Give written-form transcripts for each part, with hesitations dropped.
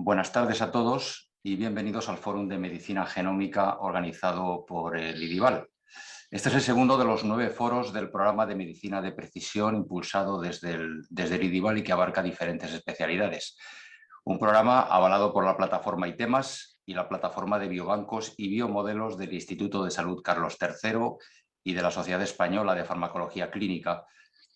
Buenas tardes a todos y bienvenidos al Fórum de Medicina Genómica organizado por el IDIVAL. Este es el segundo de los 9 foros del programa de medicina de precisión impulsado desde el IDIVAL y que abarca diferentes especialidades. Un programa avalado por la plataforma ITEMAS y la plataforma de biobancos y biomodelos del Instituto de Salud Carlos III y de la Sociedad Española de Farmacología Clínica.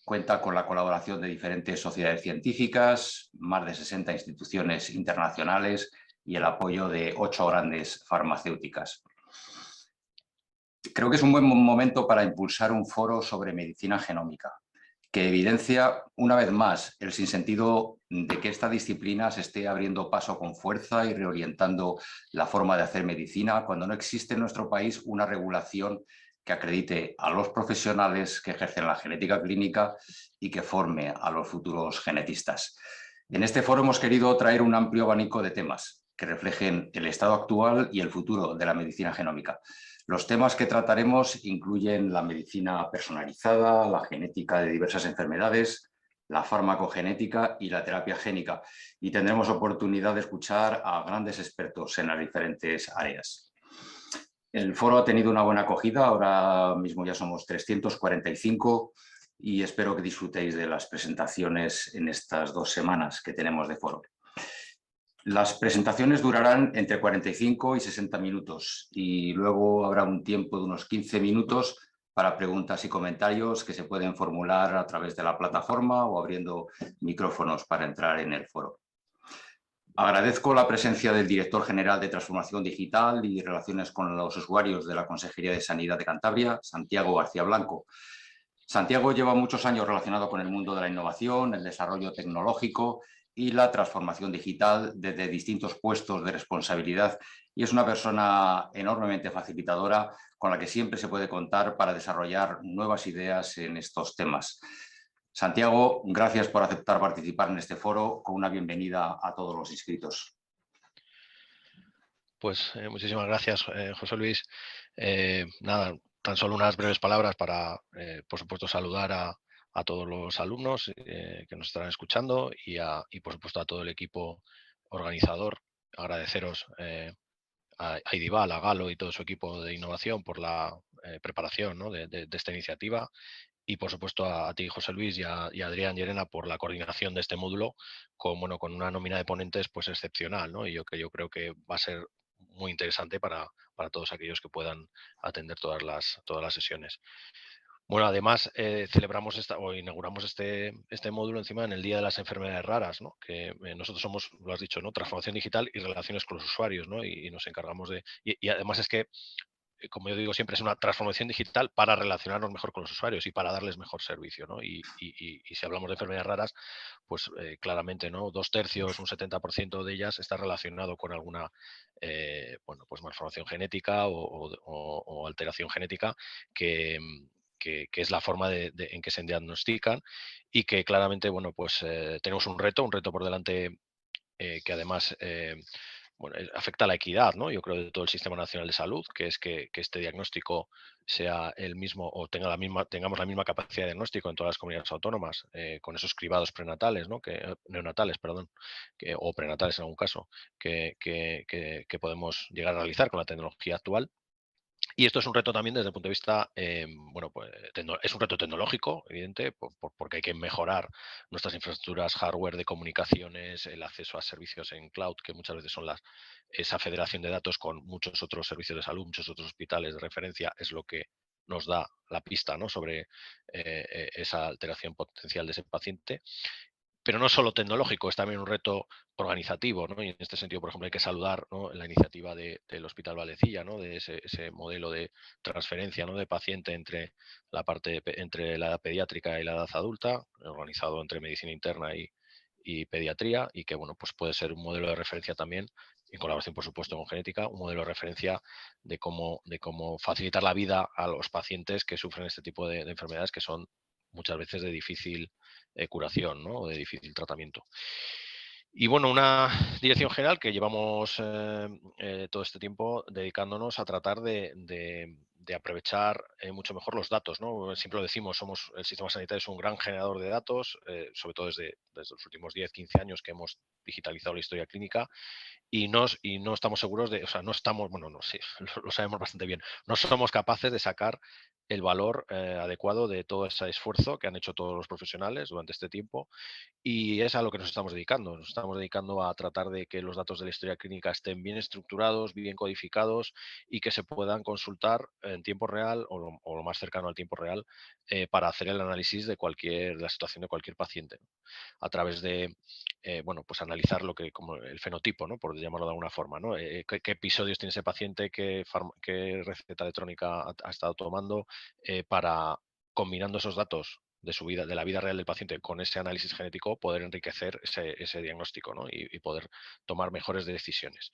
Cuenta con la colaboración de diferentes sociedades científicas, más de 60 instituciones internacionales y el apoyo de 8 grandes farmacéuticas. Creo que es un buen momento para impulsar un foro sobre medicina genómica, que evidencia una vez más el sinsentido de que esta disciplina se esté abriendo paso con fuerza y reorientando la forma de hacer medicina cuando no existe en nuestro país una regulación que acredite a los profesionales que ejercen la genética clínica y que forme a los futuros genetistas. En este foro hemos querido traer un amplio abanico de temas que reflejen el estado actual y el futuro de la medicina genómica. Los temas que trataremos incluyen la medicina personalizada, la genética de diversas enfermedades, la farmacogenética y la terapia génica. Y tendremos oportunidad de escuchar a grandes expertos en las diferentes áreas. El foro ha tenido una buena acogida, ahora mismo ya somos 345 y espero que disfrutéis de las presentaciones en estas 2 semanas que tenemos de foro. Las presentaciones durarán entre 45 y 60 minutos y luego habrá un tiempo de unos 15 minutos para preguntas y comentarios que se pueden formular a través de la plataforma o abriendo micrófonos para entrar en el foro. Agradezco la presencia del Director General de Transformación Digital y Relaciones con los Usuarios de la Consejería de Sanidad de Cantabria, Santiago García Blanco. Santiago lleva muchos años relacionado con el mundo de la innovación, el desarrollo tecnológico y la transformación digital desde distintos puestos de responsabilidad y es una persona enormemente facilitadora con la que siempre se puede contar para desarrollar nuevas ideas en estos temas. Santiago, gracias por aceptar participar en este foro, con una bienvenida a todos los inscritos. Pues muchísimas gracias, José Luis. Nada, tan solo unas breves palabras para, por supuesto, saludar a todos los alumnos que nos estarán escuchando y, por supuesto, a todo el equipo organizador. Agradeceros a IDIVAL, a Galo y todo su equipo de innovación por la preparación, ¿no?, de esta iniciativa. Y, por supuesto, a ti, José Luis, y a Adrián y Elena por la coordinación de este módulo con una nómina de ponentes pues excepcional, ¿no? Y yo creo que va a ser muy interesante para todos aquellos que puedan atender todas las sesiones. Bueno, además celebramos o inauguramos este módulo encima en el Día de las Enfermedades Raras, ¿no? Que nosotros somos, lo has dicho, ¿no?, transformación digital y relaciones con los usuarios, ¿no? Y nos encargamos de... Y además es que como yo digo siempre, es una transformación digital para relacionarnos mejor con los usuarios y para darles mejor servicio, ¿no? Y si hablamos de enfermedades raras, pues claramente, ¿no?, 2/3, un 70% de ellas está relacionado con alguna pues malformación genética o alteración genética que, que es la forma en que se diagnostican y que claramente, bueno, pues tenemos un reto por delante que además afecta a la equidad, ¿no? Yo creo de todo el Sistema Nacional de Salud, que es que este diagnóstico sea el mismo o tengamos la misma capacidad de diagnóstico en todas las comunidades autónomas, con esos cribados prenatales, ¿no?, neonatales, perdón, o prenatales en algún caso, que podemos llegar a realizar con la tecnología actual. Y esto es un reto también desde el punto de vista, pues, es un reto tecnológico, evidente, porque hay que mejorar nuestras infraestructuras hardware de comunicaciones, el acceso a servicios en cloud, que muchas veces son esa federación de datos con muchos otros servicios de salud, muchos otros hospitales de referencia, es lo que nos da la pista, ¿no?, sobre esa alteración potencial de ese paciente. Pero no solo tecnológico, es también un reto organizativo, ¿no? Y en este sentido, por ejemplo, hay que saludar, ¿no?, la iniciativa del Hospital Vallecilla, ¿no?, de ese modelo de transferencia, ¿no?, de paciente entre entre la edad pediátrica y la edad adulta, organizado entre medicina interna y pediatría, y que, bueno, pues puede ser un modelo de referencia también, en colaboración, por supuesto, con genética, un modelo de referencia de cómo facilitar la vida a los pacientes que sufren este tipo de enfermedades que son muchas veces de difícil curación, ¿no?, o de difícil tratamiento. Y bueno, una dirección general que llevamos todo este tiempo dedicándonos a tratar de de aprovechar mucho mejor los datos, ¿no? Siempre lo decimos, el sistema sanitario es un gran generador de datos, sobre todo desde los últimos 10, 15 años que hemos digitalizado la historia clínica y no estamos seguros de, o sea, no estamos, bueno, no, sí, lo sabemos bastante bien, no somos capaces de sacar el valor adecuado de todo ese esfuerzo que han hecho todos los profesionales durante este tiempo y es a lo que nos estamos dedicando. Nos estamos dedicando a tratar de que los datos de la historia clínica estén bien estructurados, bien codificados y que se puedan consultar en tiempo real o lo más cercano al tiempo real para hacer el análisis de la situación de cualquier paciente, ¿no? A través de, bueno, pues analizar lo que, como el fenotipo, ¿no? Por llamarlo de alguna forma, ¿no? ¿Qué episodios tiene ese paciente? ¿Qué receta electrónica ha estado tomando? Para, combinando esos datos de su vida, de la vida real del paciente con ese análisis genético, poder enriquecer ese diagnóstico, ¿no? Y poder tomar mejores decisiones.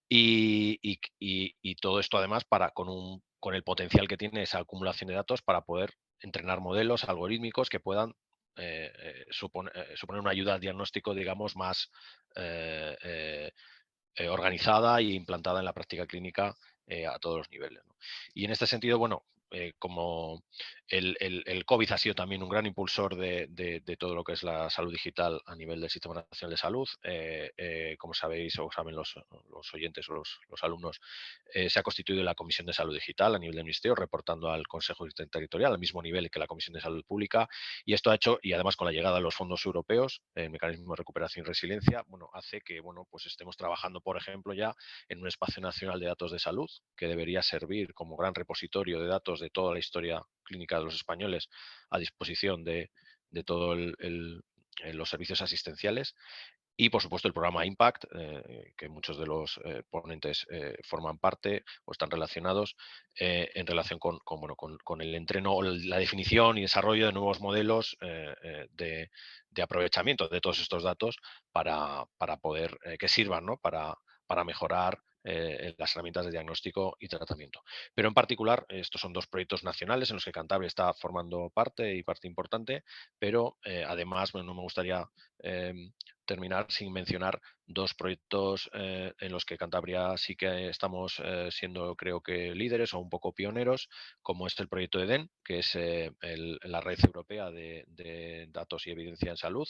Y todo esto además con el potencial que tiene esa acumulación de datos para poder entrenar modelos algorítmicos que puedan suponer una ayuda al diagnóstico, digamos, más eh, eh, organizada e implantada en la práctica clínica a todos los niveles, ¿no? Y en este sentido, bueno, como el COVID ha sido también un gran impulsor de todo lo que es la salud digital a nivel del Sistema Nacional de Salud, como sabéis o saben los oyentes o los alumnos, se ha constituido la Comisión de Salud Digital a nivel del Ministerio, reportando al Consejo Interterritorial, al mismo nivel que la Comisión de Salud Pública, y esto ha hecho, y además con la llegada de los fondos europeos, el Mecanismo de Recuperación y Resiliencia, bueno, hace que, bueno, pues estemos trabajando, por ejemplo, ya en un espacio nacional de datos de salud que debería servir como gran repositorio de datos de toda la historia clínica de los españoles a disposición de todos los servicios asistenciales. Y, por supuesto, el programa Impact, que muchos de los ponentes forman parte o están relacionados en relación bueno, con el entreno o la definición y desarrollo de nuevos modelos de aprovechamiento de todos estos datos para poder que sirvan, ¿no? Para mejorar las herramientas de diagnóstico y tratamiento. Pero en particular, estos son dos proyectos nacionales en los que Cantabria está formando parte y parte importante, pero además, bueno, no me gustaría terminar sin mencionar dos proyectos en los que Cantabria sí que estamos siendo, creo que, líderes o un poco pioneros, como es el proyecto EDEN, que es la red europea de datos y evidencia en salud,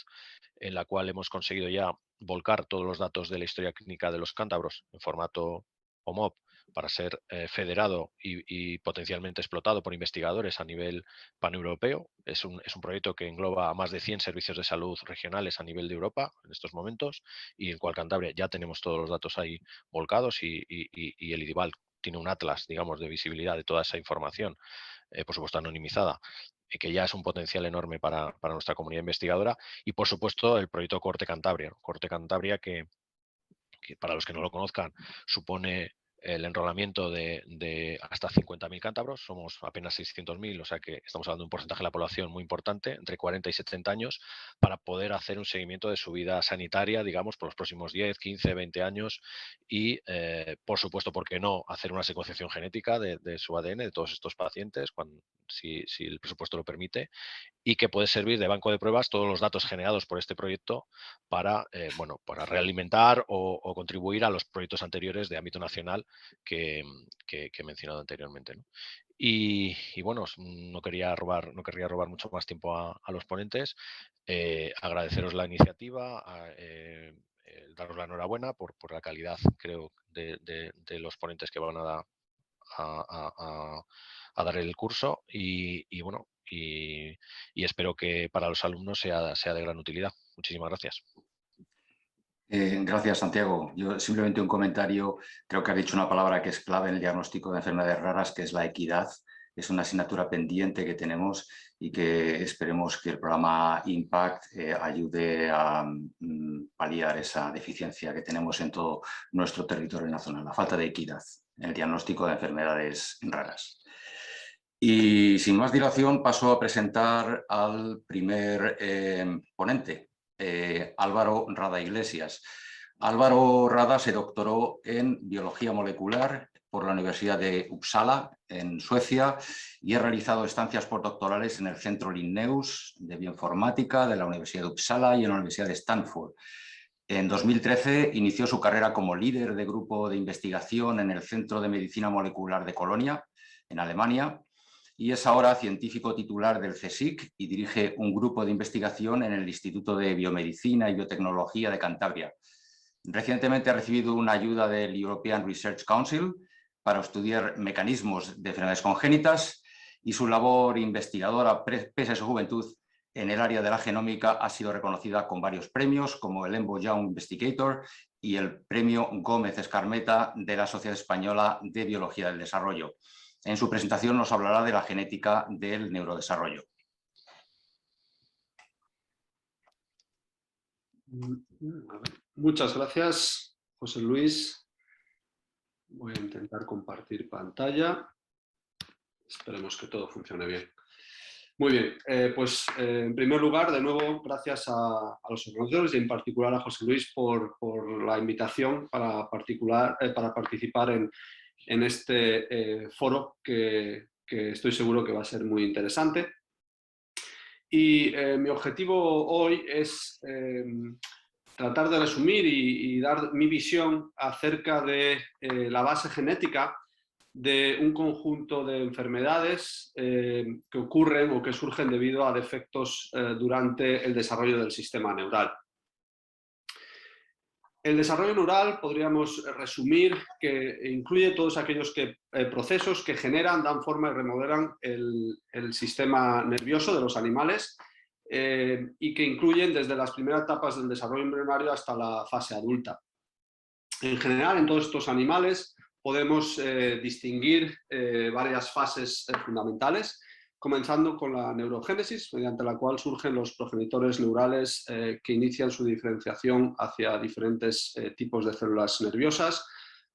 en la cual hemos conseguido ya volcar todos los datos de la historia clínica de los cántabros en formato OMOP para ser federado y potencialmente explotado por investigadores a nivel paneuropeo. Es un proyecto que engloba a más de 100 servicios de salud regionales a nivel de Europa en estos momentos y en el cual Cantabria ya tenemos todos los datos ahí volcados y el IDIVAL tiene un atlas, digamos, de visibilidad de toda esa información, por supuesto anonimizada, que ya es un potencial enorme para nuestra comunidad investigadora. Y, por supuesto, el proyecto Corte Cantabria. Corte Cantabria que para los que no lo conozcan, supone el enrolamiento de hasta 50.000 cántabros, somos apenas 600.000, o sea que estamos hablando de un porcentaje de la población muy importante, entre 40 y 70 años, para poder hacer un seguimiento de su vida sanitaria, digamos, por los próximos 10, 15, 20 años y, por supuesto, ¿por qué no hacer una secuenciación genética de su ADN de todos estos pacientes, si el presupuesto lo permite? Y que puede servir de banco de pruebas todos los datos generados por este proyecto para, bueno, para realimentar o contribuir a los proyectos anteriores de ámbito nacional que he mencionado anteriormente, ¿no? Y bueno, no querría robar mucho más tiempo a los ponentes. Agradeceros la iniciativa, daros la enhorabuena por la calidad, creo, de los ponentes que van a dar el curso y bueno, y espero que para los alumnos sea de gran utilidad. Muchísimas gracias. Gracias, Santiago. Yo simplemente un comentario. Creo que has dicho una palabra que es clave en el diagnóstico de enfermedades raras, que es la equidad. Es una asignatura pendiente que tenemos y que esperemos que el programa Impact ayude a paliar esa deficiencia que tenemos en todo nuestro territorio nacional, la falta de equidad en el diagnóstico de enfermedades raras. Y sin más dilación paso a presentar al primer ponente, Álvaro Rada Iglesias. Álvaro Rada se doctoró en Biología Molecular por la Universidad de Uppsala, en Suecia, y ha realizado estancias postdoctorales en el Centro Linnaeus de Bioinformática de la Universidad de Uppsala y en la Universidad de Stanford. En 2013 inició su carrera como líder de grupo de investigación en el Centro de Medicina Molecular de Colonia, en Alemania, y es ahora científico titular del CSIC y dirige un grupo de investigación en el Instituto de Biomedicina y Biotecnología de Cantabria. Recientemente ha recibido una ayuda del European Research Council para estudiar mecanismos de enfermedades congénitas, y su labor investigadora, pese a su juventud, en el área de la genómica ha sido reconocida con varios premios, como el Embo Young Investigator y el Premio Gómez Escarmeta de la Sociedad Española de Biología del Desarrollo. En su presentación nos hablará de la genética del neurodesarrollo. Muchas gracias, José Luis. Voy a intentar compartir pantalla. Esperemos que todo funcione bien. Muy bien, en primer lugar, de nuevo, gracias a los organizadores y en particular a José Luis por la invitación para participar en este foro que estoy seguro que va a ser muy interesante. Y mi objetivo hoy es tratar de resumir y dar mi visión acerca de la base genética de un conjunto de enfermedades que ocurren o que surgen debido a defectos durante el desarrollo del sistema neural. El desarrollo neural podríamos resumir que incluye todos aquellos procesos que generan, dan forma y remodelan el sistema nervioso de los animales y que incluyen desde las primeras etapas del desarrollo embrionario hasta la fase adulta. En general, en todos estos animales podemos distinguir varias fases fundamentales, comenzando con la neurogénesis, mediante la cual surgen los progenitores neurales que inician su diferenciación hacia diferentes tipos de células nerviosas,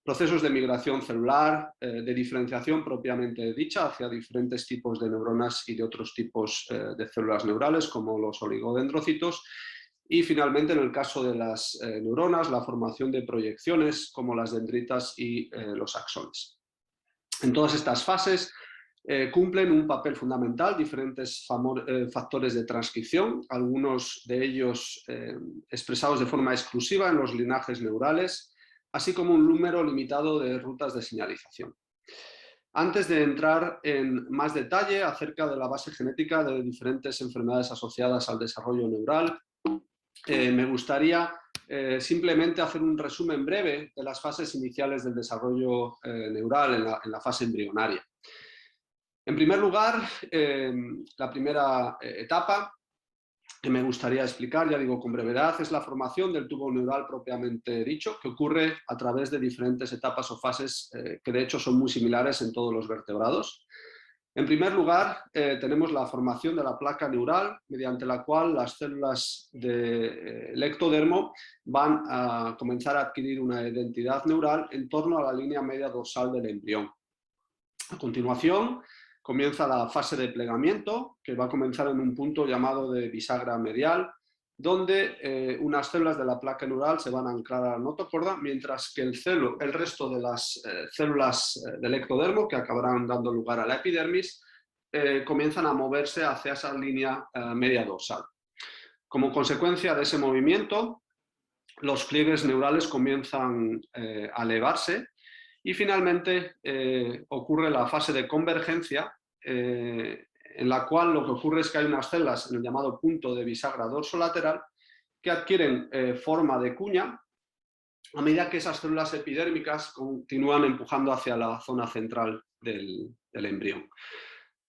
procesos de migración celular, de diferenciación propiamente dicha hacia diferentes tipos de neuronas y de otros tipos de células neurales, como los oligodendrocitos, y finalmente, en el caso de las neuronas, la formación de proyecciones como las dendritas y los axones. En todas estas fases cumplen un papel fundamental diferentes factores de transcripción, algunos de ellos expresados de forma exclusiva en los linajes neurales, así como un número limitado de rutas de señalización. Antes de entrar en más detalle acerca de la base genética de diferentes enfermedades asociadas al desarrollo neural, me gustaría simplemente hacer un resumen breve de las fases iniciales del desarrollo neural en la fase embrionaria. En primer lugar, la primera etapa que me gustaría explicar, ya digo con brevedad, es la formación del tubo neural propiamente dicho, que ocurre a través de diferentes etapas o fases que de hecho son muy similares en todos los vertebrados. En primer lugar, tenemos la formación de la placa neural, mediante la cual las células del ectodermo van a comenzar a adquirir una identidad neural en torno a la línea media dorsal del embrión. A continuación, comienza la fase de plegamiento, que va a comenzar en un punto llamado de bisagra medial, donde unas células de la placa neural se van a anclar a la notocorda, mientras que el resto de las células del ectodermo, que acabarán dando lugar a la epidermis, comienzan a moverse hacia esa línea media dorsal. Como consecuencia de ese movimiento, los pliegues neurales comienzan a elevarse y finalmente ocurre la fase de convergencia, en la cual lo que ocurre es que hay unas células en el llamado punto de bisagra dorsolateral que adquieren forma de cuña a medida que esas células epidérmicas continúan empujando hacia la zona central del embrión.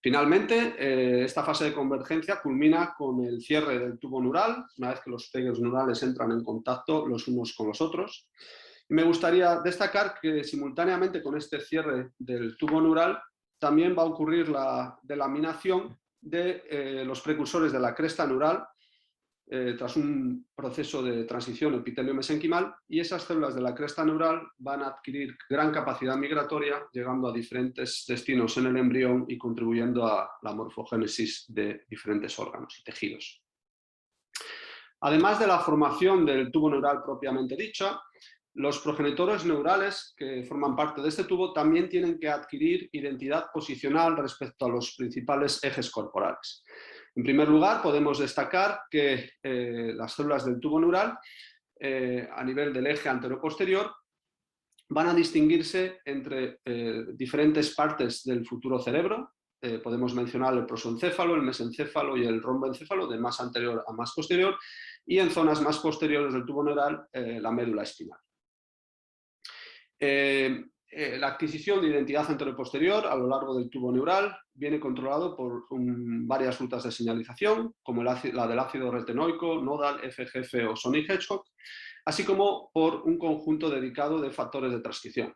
Finalmente, esta fase de convergencia culmina con el cierre del tubo neural, una vez que los pliegues neurales entran en contacto los unos con los otros. Y me gustaría destacar que simultáneamente con este cierre del tubo neural también va a ocurrir la delaminación de los precursores de la cresta neural tras un proceso de transición epitelio-mesenquimal, y esas células de la cresta neural van a adquirir gran capacidad migratoria, llegando a diferentes destinos en el embrión y contribuyendo a la morfogénesis de diferentes órganos y tejidos. Además de la formación del tubo neural propiamente dicha, los progenitores neurales que forman parte de este tubo también tienen que adquirir identidad posicional respecto a los principales ejes corporales. En primer lugar, podemos destacar que las células del tubo neural, a nivel del eje anteroposterior, van a distinguirse entre diferentes partes del futuro cerebro. Podemos mencionar el prosoencéfalo, el mesencéfalo y el romboencéfalo, de más anterior a más posterior, y en zonas más posteriores del tubo neural, la médula espinal. La adquisición de identidad anteroposterior a lo largo del tubo neural viene controlado por varias rutas de señalización, como la del ácido retinoico, nodal, FGF o Sonic-Hedgehog, así como por un conjunto dedicado de factores de transcripción.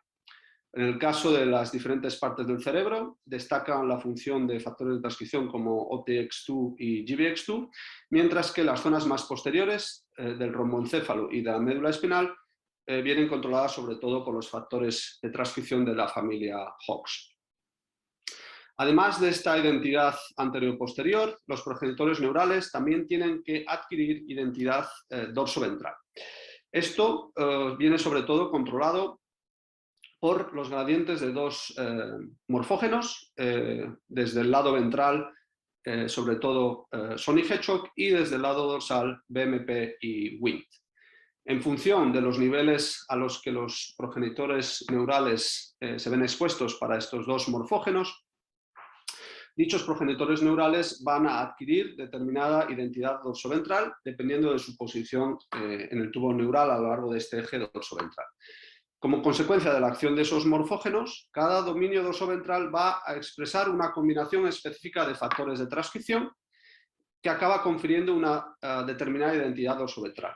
En el caso de las diferentes partes del cerebro, destacan la función de factores de transcripción como OTX2 y GBX2, mientras que las zonas más posteriores del romboencéfalo y de la médula espinal vienen controladas sobre todo por los factores de transcripción de la familia Hox. Además de esta identidad anterior-posterior, los progenitores neurales también tienen que adquirir identidad dorso-ventral. Esto viene sobre todo controlado por los gradientes de dos morfógenos, desde el lado ventral, sobre todo Sonic-Hedgehog, y desde el lado dorsal, BMP y Wnt. En función de los niveles a los que los progenitores neurales se ven expuestos para estos dos morfógenos, dichos progenitores neurales van a adquirir determinada identidad dorsoventral dependiendo de su posición en el tubo neural a lo largo de este eje dorsoventral. Como consecuencia de la acción de esos morfógenos, cada dominio dorsoventral va a expresar una combinación específica de factores de transcripción que acaba confiriendo una determinada identidad dorsoventral.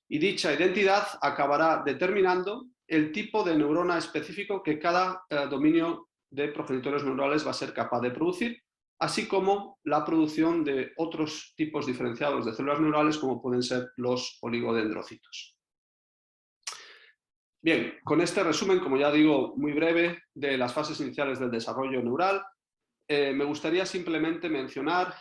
Y dicha identidad acabará determinando el tipo de neurona específico que cada dominio de progenitores neurales va a ser capaz de producir, así como la producción de otros tipos diferenciados de células neurales como pueden ser los oligodendrocitos. Bien, con este resumen, como ya digo, muy breve de las fases iniciales del desarrollo neural, me gustaría simplemente mencionar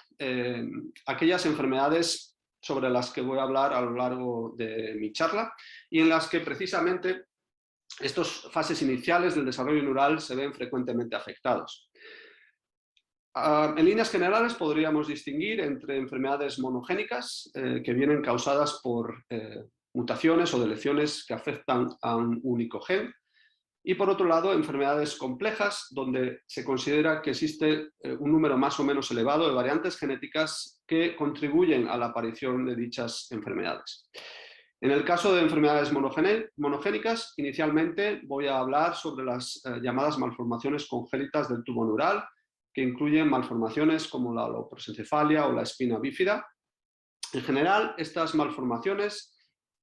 aquellas enfermedades sobre las que voy a hablar a lo largo de mi charla y en las que precisamente estas fases iniciales del desarrollo neural se ven frecuentemente afectados. En líneas generales podríamos distinguir entre enfermedades monogénicas que vienen causadas por mutaciones o deleciones que afectan a un único gen, y por otro lado enfermedades complejas donde se considera que existe un número más o menos elevado de variantes genéticas que contribuyen a la aparición de dichas enfermedades. En el caso de enfermedades monogénicas, inicialmente voy a hablar sobre las llamadas malformaciones congénitas del tubo neural, que incluyen malformaciones como la aloprosencefalia o la espina bífida. En general, estas malformaciones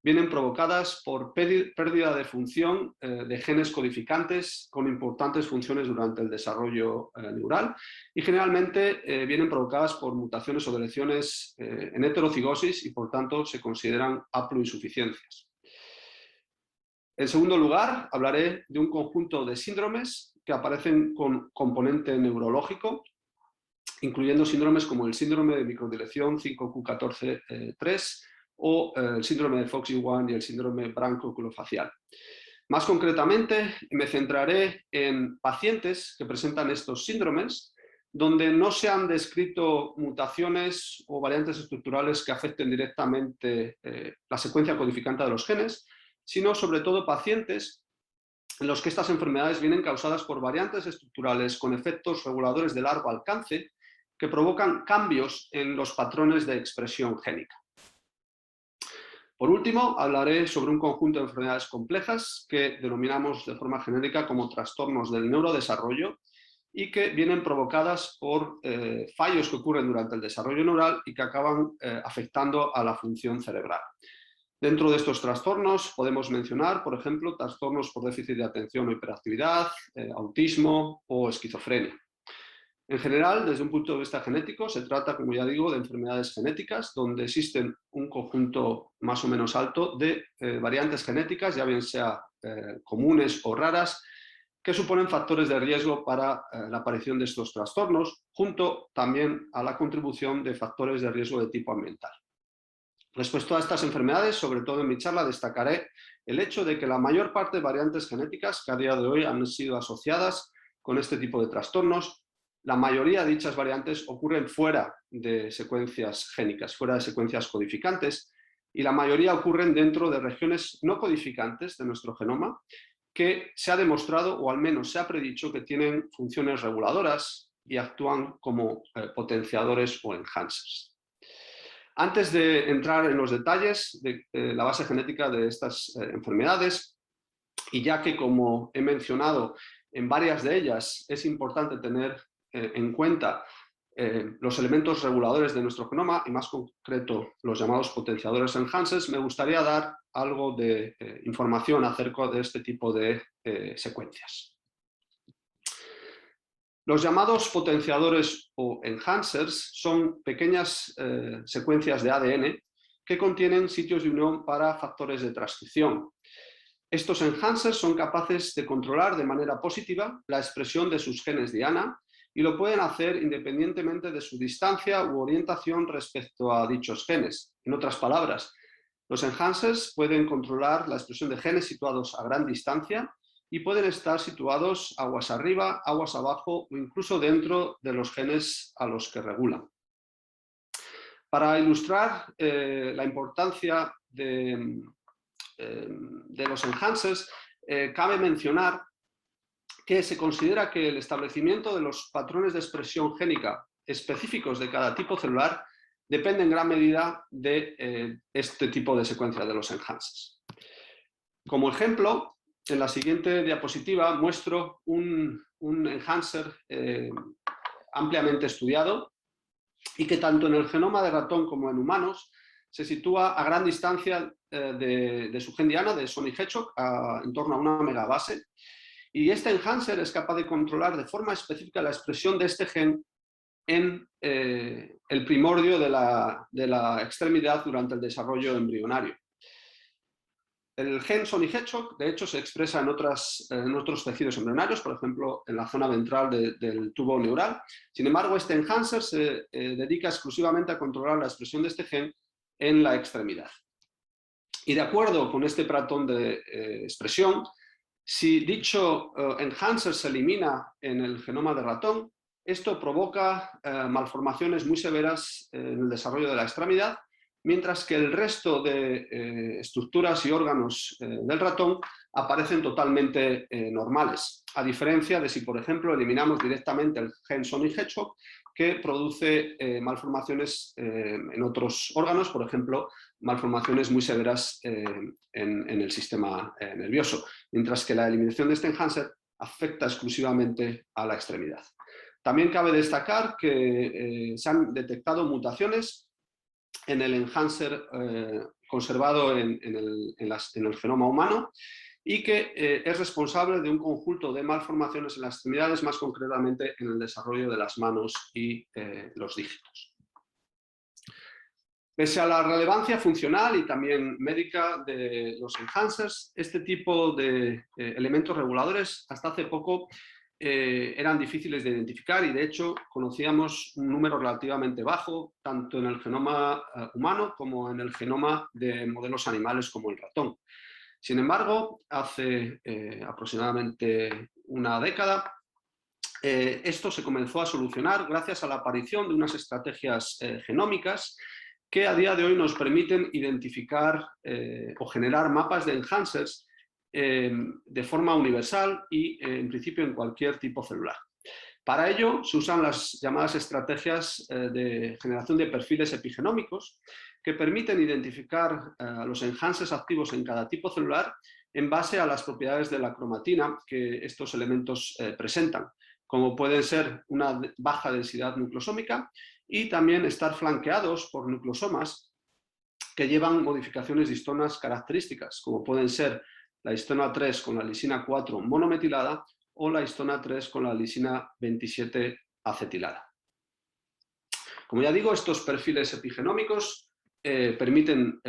vienen provocadas por pérdida de función de genes codificantes con importantes funciones durante el desarrollo neural y generalmente vienen provocadas por mutaciones o deleciones en heterocigosis y por tanto se consideran haploinsuficiencias. En segundo lugar, hablaré de un conjunto de síndromes que aparecen con componente neurológico, incluyendo síndromes como el síndrome de microdeleción 5q14-3 o el síndrome de FOXY1 y el síndrome branquioculofacial. Más concretamente, me centraré en pacientes que presentan estos síndromes, donde no se han descrito mutaciones o variantes estructurales que afecten directamente la secuencia codificante de los genes, sino sobre todo pacientes en los que estas enfermedades vienen causadas por variantes estructurales con efectos reguladores de largo alcance que provocan cambios en los patrones de expresión génica. Por último, hablaré sobre un conjunto de enfermedades complejas que denominamos de forma genérica como trastornos del neurodesarrollo y que vienen provocadas por fallos que ocurren durante el desarrollo neural y que acaban afectando a la función cerebral. Dentro de estos trastornos podemos mencionar, por ejemplo, trastornos por déficit de atención o hiperactividad, autismo o esquizofrenia. En general, desde un punto de vista genético, se trata, como ya digo, de enfermedades genéticas donde existen un conjunto más o menos alto de variantes genéticas, ya bien sea comunes o raras, que suponen factores de riesgo para la aparición de estos trastornos, junto también a la contribución de factores de riesgo de tipo ambiental. Respecto a estas enfermedades, sobre todo en mi charla, destacaré el hecho de que la mayor parte de variantes genéticas que a día de hoy han sido asociadas con este tipo de trastornos, la mayoría de dichas variantes ocurren fuera de secuencias génicas, fuera de secuencias codificantes, y la mayoría ocurren dentro de regiones no codificantes de nuestro genoma, que se ha demostrado, o al menos se ha predicho, que tienen funciones reguladoras y actúan como potenciadores o enhancers. Antes de entrar en los detalles de la base genética de estas enfermedades, y ya que, como he mencionado, en varias de ellas es importante tener en cuenta los elementos reguladores de nuestro genoma, y más concreto los llamados potenciadores enhancers, me gustaría dar algo de información acerca de este tipo de secuencias. Los llamados potenciadores o enhancers son pequeñas secuencias de ADN que contienen sitios de unión para factores de transcripción. Estos enhancers son capaces de controlar de manera positiva la expresión de sus genes diana y lo pueden hacer independientemente de su distancia u orientación respecto a dichos genes. En otras palabras, los enhancers pueden controlar la expresión de genes situados a gran distancia y pueden estar situados aguas arriba, aguas abajo o incluso dentro de los genes a los que regulan. Para ilustrar la importancia de los enhancers, cabe mencionar que se considera que el establecimiento de los patrones de expresión génica específicos de cada tipo celular depende en gran medida de este tipo de secuencia de los enhancers. Como ejemplo, en la siguiente diapositiva muestro un enhancer ampliamente estudiado y que tanto en el genoma de ratón como en humanos se sitúa a gran distancia de su gen diana, de Sony Hedgehog, en torno a una megabase. Y este enhancer es capaz de controlar de forma específica la expresión de este gen en el primordio de la extremidad durante el desarrollo embrionario. El gen Sony Hedgehog, de hecho, se expresa en otros tejidos embrionarios, por ejemplo, en la zona ventral del tubo neural. Sin embargo, este enhancer se dedica exclusivamente a controlar la expresión de este gen en la extremidad. Y de acuerdo con este patrón de expresión, si dicho enhancer se elimina en el genoma de ratón, esto provoca malformaciones muy severas en el desarrollo de la extremidad, mientras que el resto de estructuras y órganos del ratón aparecen totalmente normales, a diferencia de si, por ejemplo, eliminamos directamente el gen Sony Hedgehog, que produce malformaciones en otros órganos, por ejemplo, malformaciones muy severas en el sistema nervioso, mientras que la eliminación de este enhancer afecta exclusivamente a la extremidad. También cabe destacar que se han detectado mutaciones en el enhancer conservado en el genoma humano y que es responsable de un conjunto de malformaciones en las extremidades, más concretamente en el desarrollo de las manos y los dígitos. Pese a la relevancia funcional y también médica de los enhancers, este tipo de elementos reguladores hasta hace poco eran difíciles de identificar y de hecho conocíamos un número relativamente bajo tanto en el genoma humano como en el genoma de modelos animales como el ratón. Sin embargo, hace aproximadamente una década, esto se comenzó a solucionar gracias a la aparición de unas estrategias genómicas que a día de hoy nos permiten identificar o generar mapas de enhancers de forma universal y en principio en cualquier tipo celular. Para ello se usan las llamadas estrategias de generación de perfiles epigenómicos que permiten identificar los enhancers activos en cada tipo celular en base a las propiedades de la cromatina que estos elementos presentan, como pueden ser una baja densidad nucleosómica y también estar flanqueados por nucleosomas que llevan modificaciones de histonas características, como pueden ser la histona 3 con la lisina 4 monometilada o la histona 3 con la lisina 27 acetilada. Como ya digo, estos perfiles epigenómicos permiten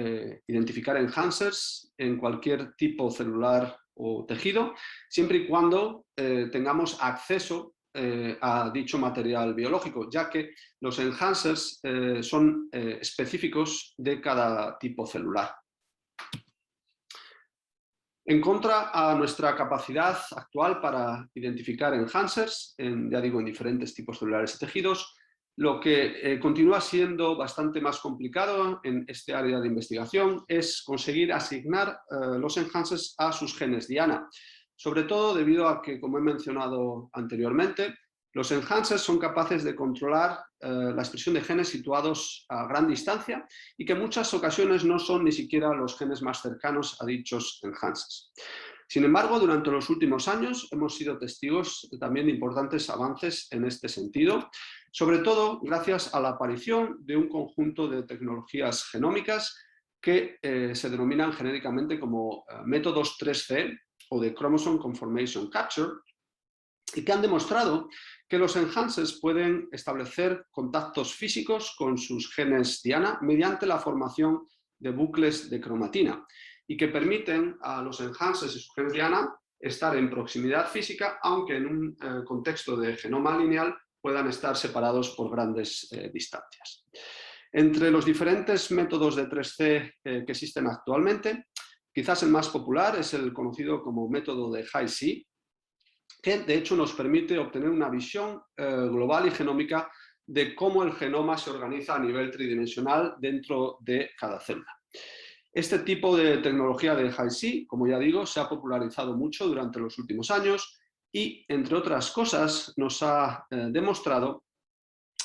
identificar enhancers en cualquier tipo celular o tejido, siempre y cuando tengamos acceso a dicho material biológico, ya que los enhancers son específicos de cada tipo celular. En contra a nuestra capacidad actual para identificar enhancers, ya digo, en diferentes tipos celulares y tejidos, lo que continúa siendo bastante más complicado en este área de investigación es conseguir asignar los enhancers a sus genes diana. sobre todo debido a que, como he mencionado anteriormente, los enhancers son capaces de controlar la expresión de genes situados a gran distancia y que en muchas ocasiones no son ni siquiera los genes más cercanos a dichos enhancers. Sin embargo, durante los últimos años hemos sido testigos también de importantes avances en este sentido, sobre todo gracias a la aparición de un conjunto de tecnologías genómicas que se denominan genéricamente como métodos 3C o de Chromosome Conformation Capture, y que han demostrado que los enhancers pueden establecer contactos físicos con sus genes diana mediante la formación de bucles de cromatina y que permiten a los enhancers y sus genes diana estar en proximidad física, aunque en un contexto de genoma lineal puedan estar separados por grandes distancias. Entre los diferentes métodos de 3C que existen actualmente, quizás el más popular es el conocido como método de Hi-C, que de hecho nos permite obtener una visión global y genómica de cómo el genoma se organiza a nivel tridimensional dentro de cada célula. Este tipo de tecnología de Hi-C, como ya digo, se ha popularizado mucho durante los últimos años y, entre otras cosas, nos ha demostrado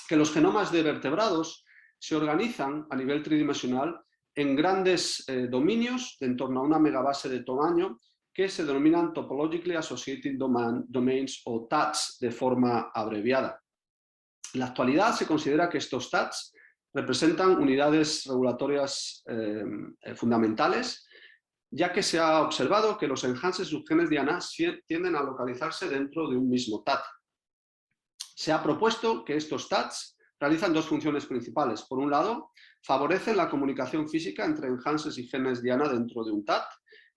que los genomas de vertebrados se organizan a nivel tridimensional en grandes dominios de en torno a una megabase de tamaño que se denominan Topologically Associated Domains o TADS de forma abreviada. En la actualidad se considera que estos TADS representan unidades regulatorias fundamentales, ya que se ha observado que los enhancers subgenes diana tienden a localizarse dentro de un mismo TAD. Se ha propuesto que estos TADs realizan dos funciones principales. Por un lado, favorecen la comunicación física entre enhancers y genes diana dentro de un TAD,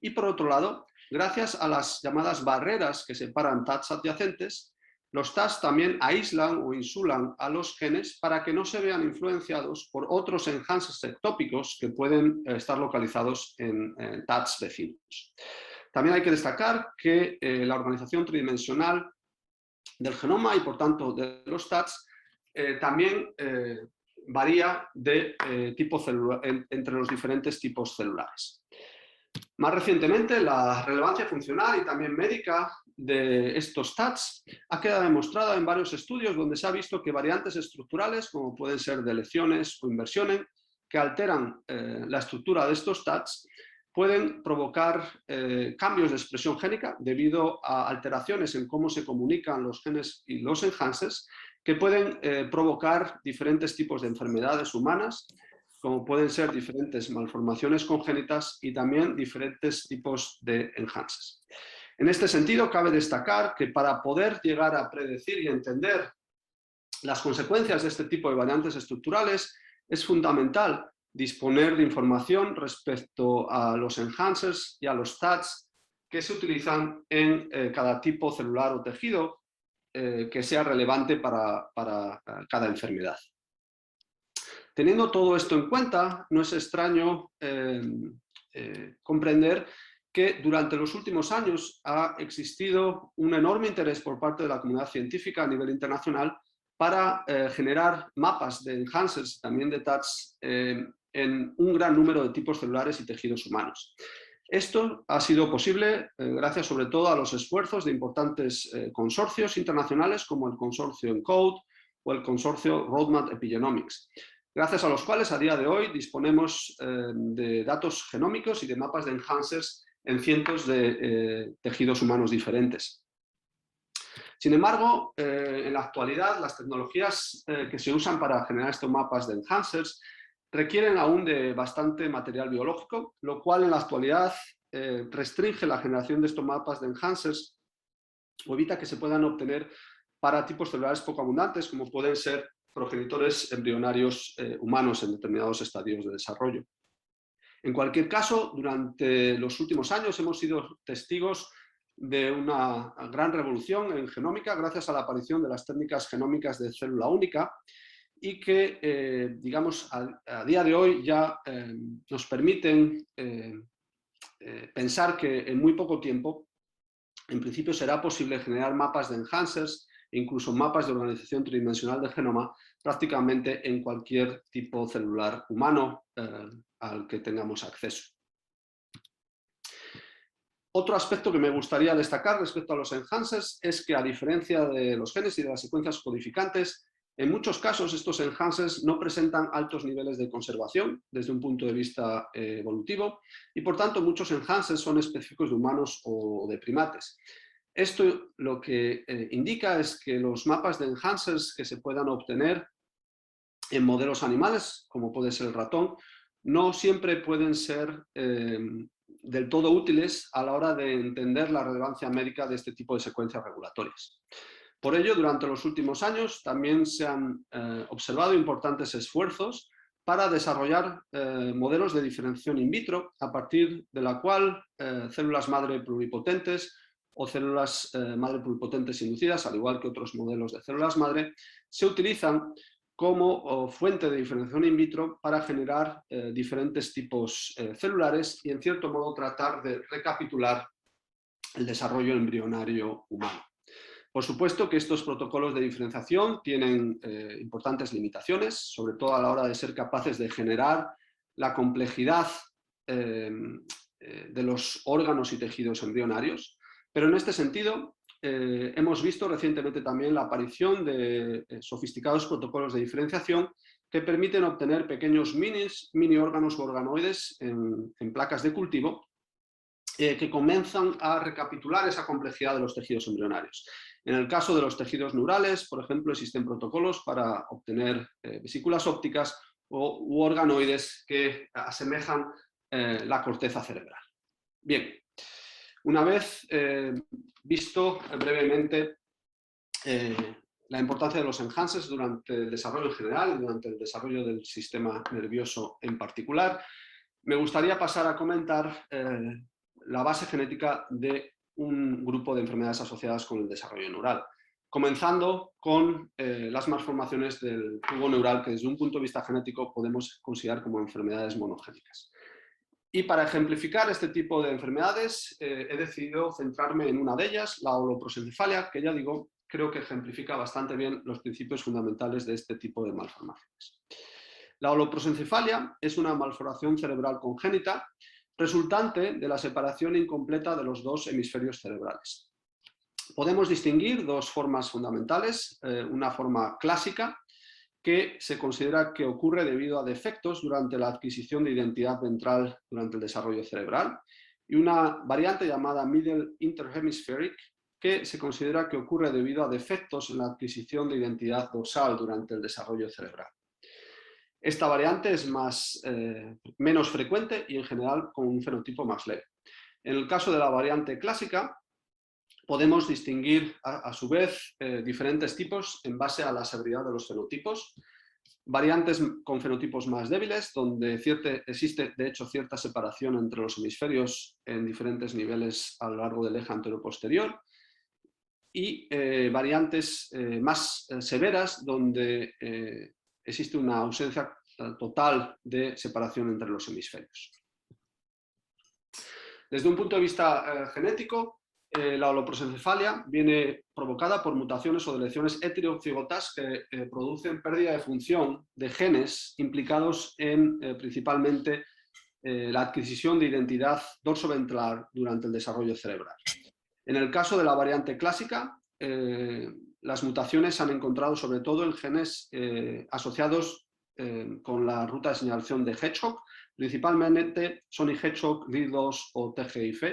y por otro lado, gracias a las llamadas barreras que separan TADs adyacentes, los TADs también aíslan o insulan a los genes para que no se vean influenciados por otros enhancers ectópicos que pueden estar localizados en TADs vecinos. También hay que destacar que la organización tridimensional del genoma y por tanto de los TADs también varía de tipo celular entre los diferentes tipos celulares. Más recientemente, la relevancia funcional y también médica de estos TADs ha quedado demostrada en varios estudios donde se ha visto que variantes estructurales, como pueden ser deleciones o inversiones, que alteran la estructura de estos TADs, pueden provocar cambios de expresión génica debido a alteraciones en cómo se comunican los genes y los enhancers, que pueden provocar diferentes tipos de enfermedades humanas, como pueden ser diferentes malformaciones congénitas y también diferentes tipos de enhancers. En este sentido, cabe destacar que para poder llegar a predecir y entender las consecuencias de este tipo de variantes estructurales, es fundamental disponer de información respecto a los enhancers y a los TADs que se utilizan en cada tipo celular o tejido que sea relevante para cada enfermedad. Teniendo todo esto en cuenta, no es extraño comprender que durante los últimos años ha existido un enorme interés por parte de la comunidad científica a nivel internacional para generar mapas de enhancers y también de TADs en un gran número de tipos celulares y tejidos humanos. Esto ha sido posible gracias sobre todo a los esfuerzos de importantes consorcios internacionales como el consorcio ENCODE o el consorcio Roadmap Epigenomics, gracias a los cuales a día de hoy disponemos de datos genómicos y de mapas de enhancers en cientos de tejidos humanos diferentes. Sin embargo, en la actualidad las tecnologías que se usan para generar estos mapas de enhancers requieren aún de bastante material biológico, lo cual en la actualidad restringe la generación de estos mapas de enhancers o evita que se puedan obtener para tipos celulares poco abundantes, como pueden ser progenitores embrionarios humanos en determinados estadios de desarrollo. En cualquier caso, durante los últimos años hemos sido testigos de una gran revolución en genómica gracias a la aparición de las técnicas genómicas de célula única y que, digamos, a día de hoy ya nos permiten pensar que en muy poco tiempo, en principio, será posible generar mapas de enhancers e incluso mapas de organización tridimensional del genoma prácticamente en cualquier tipo celular humano al que tengamos acceso. Otro aspecto que me gustaría destacar respecto a los enhancers es que, a diferencia de los genes y de las secuencias codificantes, en muchos casos estos enhancers no presentan altos niveles de conservación desde un punto de vista evolutivo y, por tanto, muchos enhancers son específicos de humanos o de primates. Esto lo que indica es que los mapas de enhancers que se puedan obtener en modelos animales, como puede ser el ratón, no siempre pueden ser del todo útiles a la hora de entender la relevancia médica de este tipo de secuencias regulatorias. Por ello, durante los últimos años también se han observado importantes esfuerzos para desarrollar modelos de diferenciación in vitro, a partir de la cual células madre pluripotentes o células madre pluripotentes inducidas, al igual que otros modelos de células madre, se utilizan como fuente de diferenciación in vitro para generar diferentes tipos celulares y, en cierto modo, tratar de recapitular el desarrollo embrionario humano. Por supuesto que estos protocolos de diferenciación tienen importantes limitaciones, sobre todo a la hora de ser capaces de generar la complejidad de los órganos y tejidos embrionarios, pero en este sentido hemos visto recientemente también la aparición de sofisticados protocolos de diferenciación que permiten obtener pequeños mini órganos o organoides en placas de cultivo que comienzan a recapitular esa complejidad de los tejidos embrionarios. En el caso de los tejidos neurales, por ejemplo, existen protocolos para obtener vesículas ópticas u organoides que asemejan la corteza cerebral. Bien, una vez visto brevemente la importancia de los enhancers durante el desarrollo en general y durante el desarrollo del sistema nervioso en particular, me gustaría pasar a comentar la base genética de un grupo de enfermedades asociadas con el desarrollo neural, comenzando con las malformaciones del tubo neural, que desde un punto de vista genético podemos considerar como enfermedades monogénicas. Y para ejemplificar este tipo de enfermedades he decidido centrarme en una de ellas, la holoprosencefalia, que ya digo, creo que ejemplifica bastante bien los principios fundamentales de este tipo de malformaciones. La holoprosencefalia es una malformación cerebral congénita resultante de la separación incompleta de los dos hemisferios cerebrales. Podemos distinguir dos formas fundamentales, una forma clásica, que se considera que ocurre debido a defectos durante la adquisición de identidad ventral durante el desarrollo cerebral, y una variante llamada Middle Interhemispheric, que se considera que ocurre debido a defectos en la adquisición de identidad dorsal durante el desarrollo cerebral. Esta variante es menos frecuente y, en general, con un fenotipo más leve. En el caso de la variante clásica, podemos distinguir a su vez diferentes tipos en base a la severidad de los fenotipos. Variantes con fenotipos más débiles, donde existe de hecho cierta separación entre los hemisferios en diferentes niveles a lo largo del eje anteroposterior, y variantes más severas, donde existe una ausencia total de separación entre los hemisferios. Desde un punto de vista genético, la holoprosencefalia viene provocada por mutaciones o deleciones heterocigotas que producen pérdida de función de genes implicados en principalmente la adquisición de identidad dorsoventral durante el desarrollo cerebral. En el caso de la variante clásica, las mutaciones se han encontrado sobre todo en genes asociados con la ruta de señalización de Hedgehog, principalmente Sony Hedgehog, RID2 o TGIF,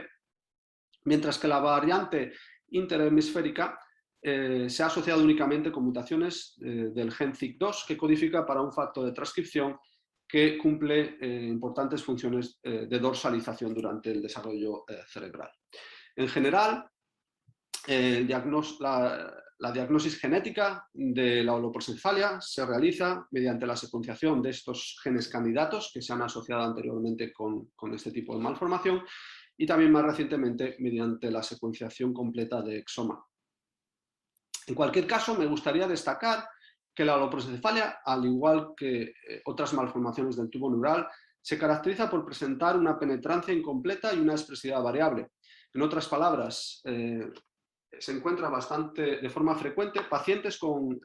mientras que la variante interhemisférica se ha asociado únicamente con mutaciones del gen CIC2, que codifica para un factor de transcripción que cumple importantes funciones de dorsalización durante el desarrollo cerebral. En general, la diagnosis genética de la holoprosencefalia se realiza mediante la secuenciación de estos genes candidatos que se han asociado anteriormente con este tipo de malformación, y también más recientemente mediante la secuenciación completa de exoma. En cualquier caso, me gustaría destacar que la holoprosencefalia, al igual que otras malformaciones del tubo neural, se caracteriza por presentar una penetrancia incompleta y una expresividad variable. En otras palabras, se encuentra de forma frecuente pacientes con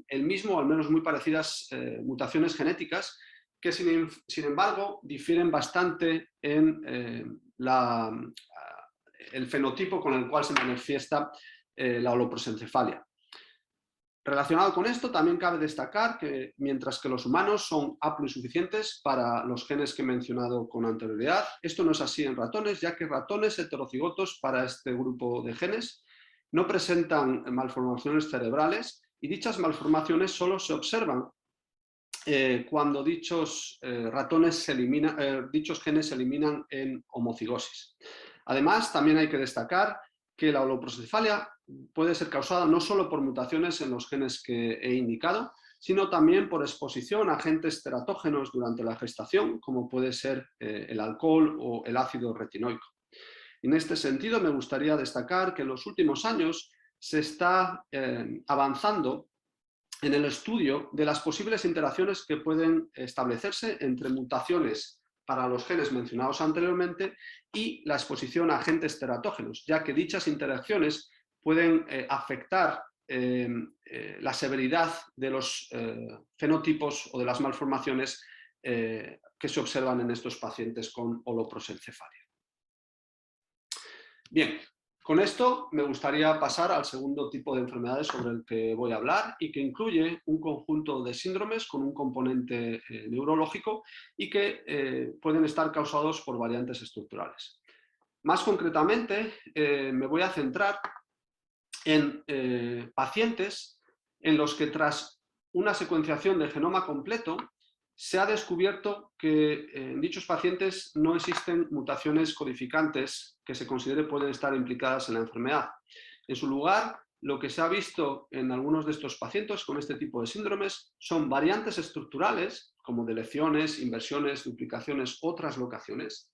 el mismo o al menos muy parecidas mutaciones genéticas que sin embargo difieren bastante en la el fenotipo con el cual se manifiesta la holoprosencefalia. Relacionado con esto, también cabe destacar que mientras que los humanos son haploinsuficientes para los genes que he mencionado con anterioridad, esto no es así en ratones, ya que ratones heterocigotos para este grupo de genes no presentan malformaciones cerebrales y dichas malformaciones solo se observan cuando dichos dichos genes se eliminan en homocigosis. Además, también hay que destacar que la holoprosencefalia puede ser causada no solo por mutaciones en los genes que he indicado, sino también por exposición a agentes teratógenos durante la gestación, como puede ser el alcohol o el ácido retinoico. En este sentido, me gustaría destacar que en los últimos años se está avanzando en el estudio de las posibles interacciones que pueden establecerse entre mutaciones para los genes mencionados anteriormente y la exposición a agentes teratógenos, ya que dichas interacciones pueden afectar la severidad de los fenotipos o de las malformaciones que se observan en estos pacientes con holoprosencefalia. Bien, con esto me gustaría pasar al segundo tipo de enfermedades sobre el que voy a hablar y que incluye un conjunto de síndromes con un componente neurológico y que pueden estar causados por variantes estructurales. Más concretamente, me voy a centrar en pacientes en los que tras una secuenciación de genoma completo se ha descubierto que en dichos pacientes no existen mutaciones codificantes que se considere pueden estar implicadas en la enfermedad. En su lugar, lo que se ha visto en algunos de estos pacientes con este tipo de síndromes son variantes estructurales, como deleciones, inversiones, duplicaciones o translocaciones,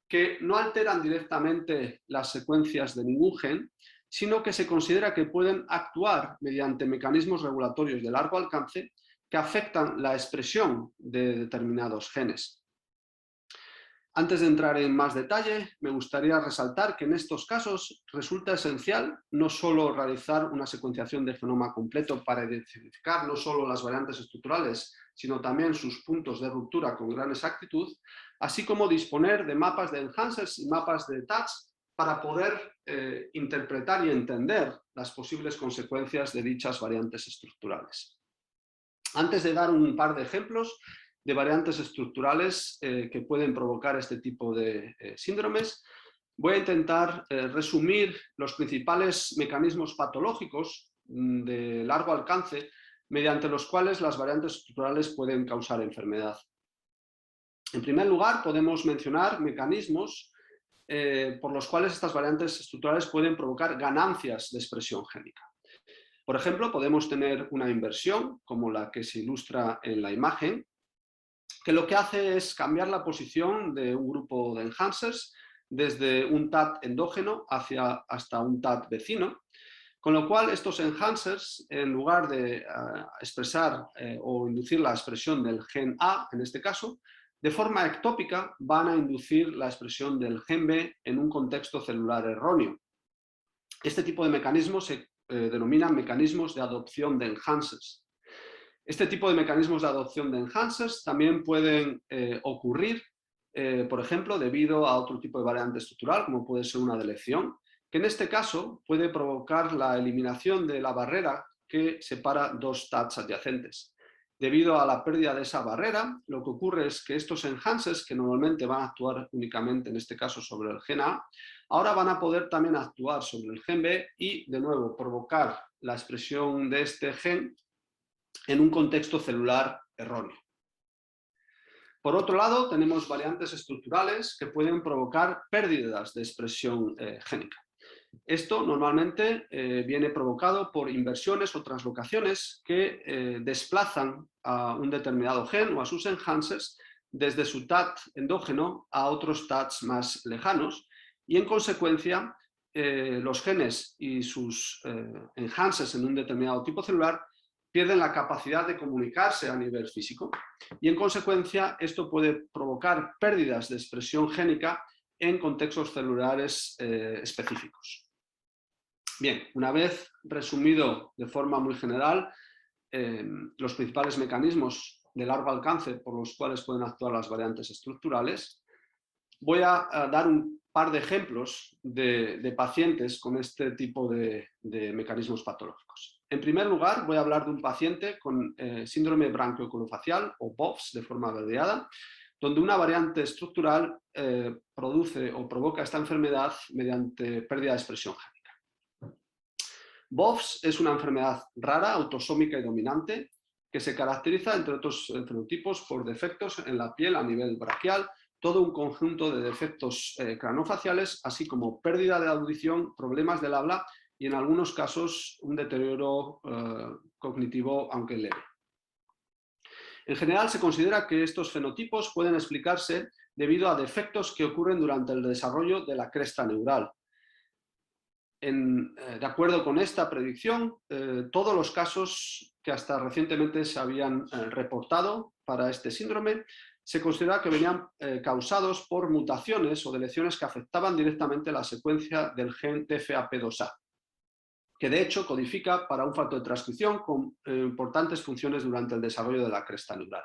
que no alteran directamente las secuencias de ningún gen, sino que se considera que pueden actuar mediante mecanismos regulatorios de largo alcance que afectan la expresión de determinados genes. Antes de entrar en más detalle, me gustaría resaltar que en estos casos resulta esencial no solo realizar una secuenciación de genoma completo para identificar no solo las variantes estructurales, sino también sus puntos de ruptura con gran exactitud, así como disponer de mapas de enhancers y mapas de TATs para poder interpretar y entender las posibles consecuencias de dichas variantes estructurales. Antes de dar un par de ejemplos de variantes estructurales que pueden provocar este tipo de síndromes, voy a intentar resumir los principales mecanismos patológicos de largo alcance mediante los cuales las variantes estructurales pueden causar enfermedad. En primer lugar, podemos mencionar mecanismos por los cuales estas variantes estructurales pueden provocar ganancias de expresión génica. Por ejemplo, podemos tener una inversión, como la que se ilustra en la imagen, que lo que hace es cambiar la posición de un grupo de enhancers desde un TAT endógeno hasta un TAT vecino, con lo cual estos enhancers, en lugar de expresar o inducir la expresión del gen A, en este caso, de forma ectópica van a inducir la expresión del gen B en un contexto celular erróneo. Este tipo de mecanismos se denominan mecanismos de adopción de enhancers. Este tipo de mecanismos de adopción de enhancers también pueden ocurrir, por ejemplo, debido a otro tipo de variante estructural, como puede ser una deleción, que en este caso puede provocar la eliminación de la barrera que separa dos TATs adyacentes. Debido a la pérdida de esa barrera, lo que ocurre es que estos enhancers, que normalmente van a actuar únicamente en este caso sobre el gen A, ahora van a poder también actuar sobre el gen B y, de nuevo, provocar la expresión de este gen en un contexto celular erróneo. Por otro lado, tenemos variantes estructurales que pueden provocar pérdidas de expresión génica. Esto normalmente viene provocado por inversiones o translocaciones que desplazan a un determinado gen o a sus enhancers desde su TAT endógeno a otros TATs más lejanos y, en consecuencia, los genes y sus enhancers en un determinado tipo celular pierden la capacidad de comunicarse a nivel físico y, en consecuencia, esto puede provocar pérdidas de expresión génica en contextos celulares específicos. Bien, una vez resumido de forma muy general los principales mecanismos de largo alcance por los cuales pueden actuar las variantes estructurales, voy a dar un par de ejemplos de pacientes con este tipo de mecanismos patológicos. En primer lugar, voy a hablar de un paciente con síndrome branquioeconofacial o BOFS de forma abreviada, donde una variante estructural produce o provoca esta enfermedad mediante pérdida de expresión génica. BOFS es una enfermedad rara, autosómica y dominante, que se caracteriza, entre otros fenotipos, por defectos en la piel a nivel braquial, todo un conjunto de defectos craniofaciales, así como pérdida de audición, problemas del habla y en algunos casos un deterioro cognitivo, aunque leve. En general se considera que estos fenotipos pueden explicarse debido a defectos que ocurren durante el desarrollo de la cresta neural. De acuerdo con esta predicción, todos los casos que hasta recientemente se habían reportado para este síndrome se considera que venían causados por mutaciones o deleciones que afectaban directamente la secuencia del gen TFAP2A, que de hecho codifica para un factor de transcripción con importantes funciones durante el desarrollo de la cresta neural.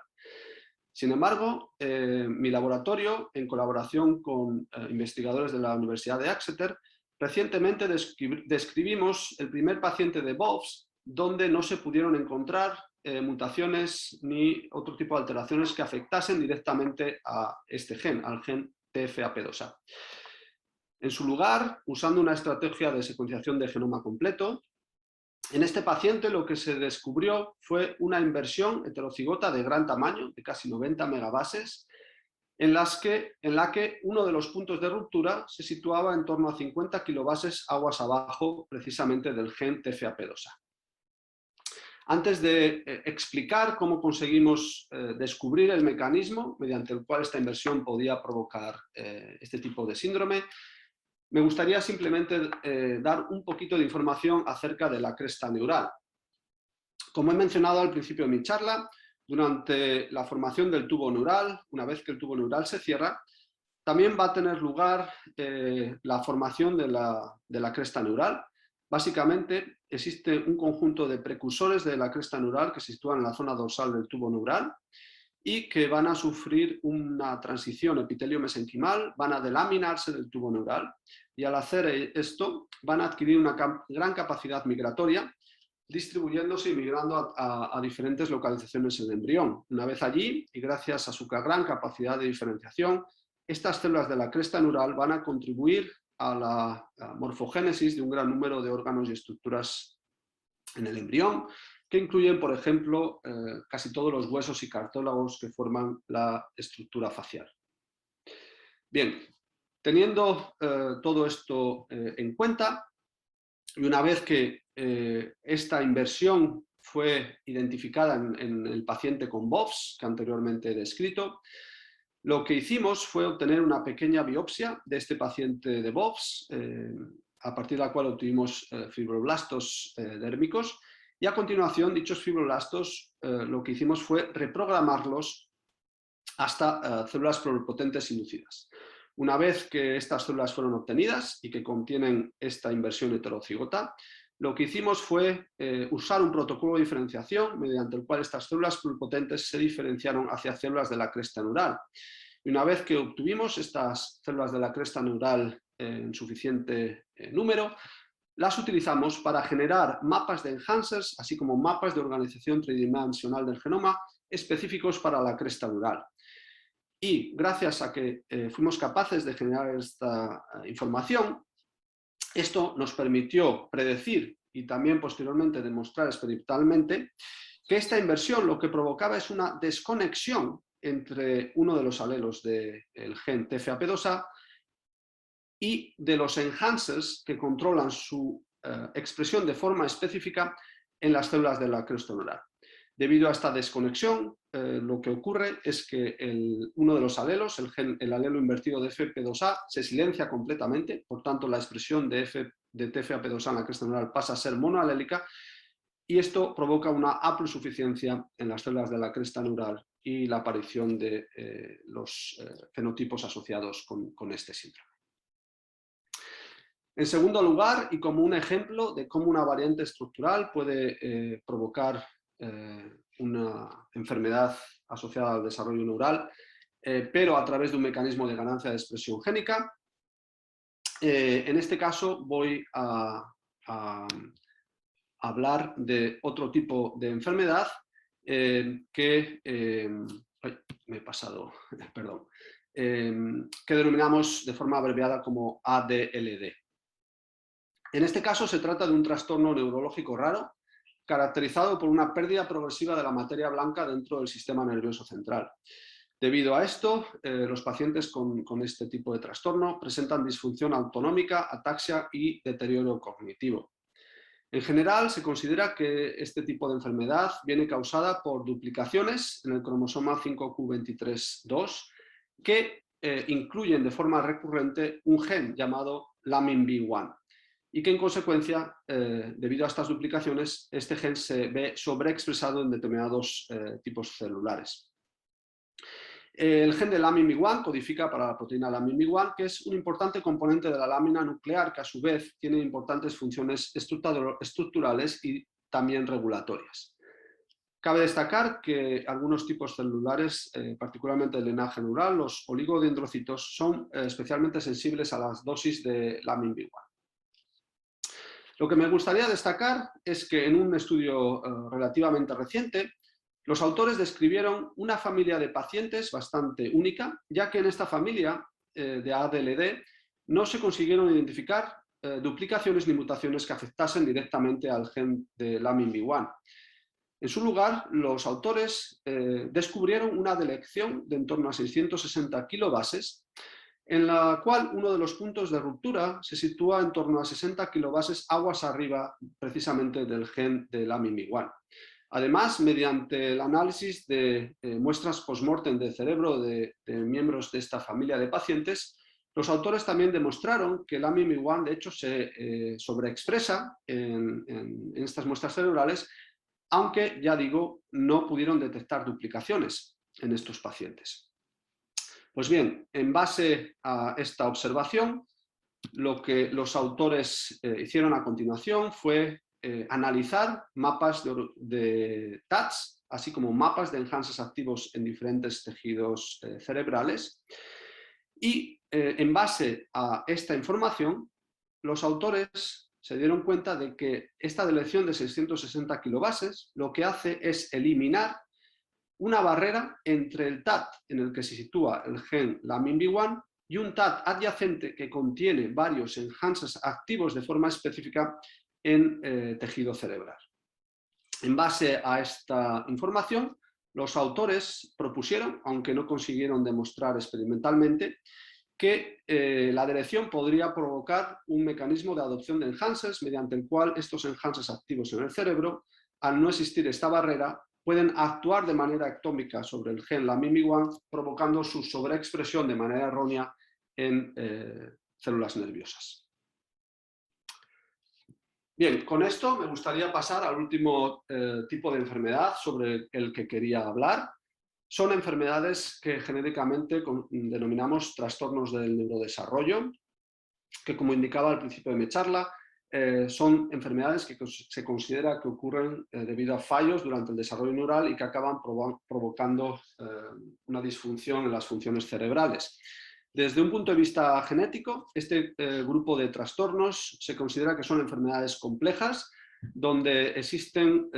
Sin embargo, mi laboratorio, en colaboración con investigadores de la Universidad de Exeter, recientemente describimos el primer paciente de BOFS donde no se pudieron encontrar mutaciones ni otro tipo de alteraciones que afectasen directamente a este gen, al gen TFAP2A. En su lugar, usando una estrategia de secuenciación de genoma completo, en este paciente lo que se descubrió fue una inversión heterocigota de gran tamaño, de casi 90 megabases, en la que uno de los puntos de ruptura se situaba en torno a 50 kilobases aguas abajo precisamente del gen TFAP2A. Antes de explicar cómo conseguimos descubrir el mecanismo mediante el cual esta inversión podía provocar este tipo de síndrome, me gustaría simplemente dar un poquito de información acerca de la cresta neural. Como he mencionado al principio de mi charla, durante la formación del tubo neural, una vez que el tubo neural se cierra, también va a tener lugar la formación de la cresta neural. Básicamente existe un conjunto de precursores de la cresta neural que se sitúan en la zona dorsal del tubo neural y que van a sufrir una transición epitelio-mesenquimal, van a delaminarse del tubo neural y al hacer esto van a adquirir una gran capacidad migratoria, distribuyéndose y migrando a diferentes localizaciones en el embrión. Una vez allí, y gracias a su gran capacidad de diferenciación, estas células de la cresta neural van a contribuir a la morfogénesis de un gran número de órganos y estructuras en el embrión, que incluyen, por ejemplo, casi todos los huesos y cartílagos que forman la estructura facial. Bien, teniendo todo esto en cuenta, y una vez que esta inversión fue identificada en el paciente con BOFS, que anteriormente he descrito, lo que hicimos fue obtener una pequeña biopsia de este paciente de BOFS, a partir de la cual obtuvimos fibroblastos dérmicos, y a continuación dichos fibroblastos lo que hicimos fue reprogramarlos hasta células pluripotentes inducidas. Una vez que estas células fueron obtenidas y que contienen esta inversión heterocigota, lo que hicimos fue usar un protocolo de diferenciación mediante el cual estas células pluripotentes se diferenciaron hacia células de la cresta neural. Y una vez que obtuvimos estas células de la cresta neural en suficiente número, las utilizamos para generar mapas de enhancers, así como mapas de organización tridimensional del genoma específicos para la cresta neural. Y gracias a que fuimos capaces de generar esta información, esto nos permitió predecir y también posteriormente demostrar experimentalmente que esta inversión lo que provocaba es una desconexión entre uno de los alelos del gen TFAP2A y de los enhancers que controlan su expresión de forma específica en las células de la cresta neural. Debido a esta desconexión, lo que ocurre es que uno de los alelos, el alelo invertido de FP2A, se silencia completamente, por tanto la expresión de TFAP2A en la cresta neural pasa a ser monoalélica y esto provoca una haploinsuficiencia en las células de la cresta neural y la aparición de los fenotipos asociados con este síndrome. En segundo lugar, y como un ejemplo de cómo una variante estructural puede provocar una enfermedad asociada al desarrollo neural, pero a través de un mecanismo de ganancia de expresión génica, En este caso voy a hablar de otro tipo de enfermedad que denominamos de forma abreviada como ADLD. En este caso se trata de un trastorno neurológico raro caracterizado por una pérdida progresiva de la materia blanca dentro del sistema nervioso central. Debido a esto, los pacientes con este tipo de trastorno presentan disfunción autonómica, ataxia y deterioro cognitivo. En general, se considera que este tipo de enfermedad viene causada por duplicaciones en el cromosoma 5q23.2 que incluyen de forma recurrente un gen llamado LAMIN-B1 y que en consecuencia, debido a estas duplicaciones, este gen se ve sobreexpresado en determinados tipos celulares. El gen de LAMIN-B1 codifica para la proteína LAMIN-B1, que es un importante componente de la lámina nuclear que a su vez tiene importantes funciones estructurales y también regulatorias. Cabe destacar que algunos tipos celulares, particularmente el linaje neural, los oligodendrocitos, son especialmente sensibles a las dosis de LAMIN-B1. Lo que me gustaría destacar es que en un estudio relativamente reciente, los autores describieron una familia de pacientes bastante única, ya que en esta familia de ADLD no se consiguieron identificar duplicaciones ni mutaciones que afectasen directamente al gen de LAMIN-B1. En su lugar, los autores descubrieron una delección de en torno a 660 kilobases, en la cual uno de los puntos de ruptura se sitúa en torno a 60 kilobases aguas arriba precisamente del gen de LAMIN-B1. Además, mediante el análisis de muestras post-mortem de cerebro de miembros de esta familia de pacientes, los autores también demostraron que LAMIN-B1 de hecho se sobreexpresa en estas muestras cerebrales, aunque, ya digo, no pudieron detectar duplicaciones en estos pacientes. Pues bien, en base a esta observación, lo que los autores hicieron a continuación fue analizar mapas de TATs, así como mapas de enhances activos en diferentes tejidos cerebrales. Y en base a esta información, los autores se dieron cuenta de que esta delección de 660 kilobases lo que hace es eliminar una barrera entre el TAT en el que se sitúa el gen LAMIN-B1 y un TAT adyacente que contiene varios enhances activos de forma específica en tejido cerebral. En base a esta información, los autores propusieron, aunque no consiguieron demostrar experimentalmente, que la delección podría provocar un mecanismo de adopción de enhances mediante el cual estos enhances activos en el cerebro, al no existir esta barrera, pueden actuar de manera ectómica sobre el gen LAMIN-B1, provocando su sobreexpresión de manera errónea en células nerviosas. Bien, con esto me gustaría pasar al último tipo de enfermedad sobre el que quería hablar. Son enfermedades que genéricamente denominamos trastornos del neurodesarrollo, que como indicaba al principio de mi charla, son enfermedades que se considera que ocurren debido a fallos durante el desarrollo neural y que acaban provocando una disfunción en las funciones cerebrales. Desde un punto de vista genético, este grupo de trastornos se considera que son enfermedades complejas, donde existen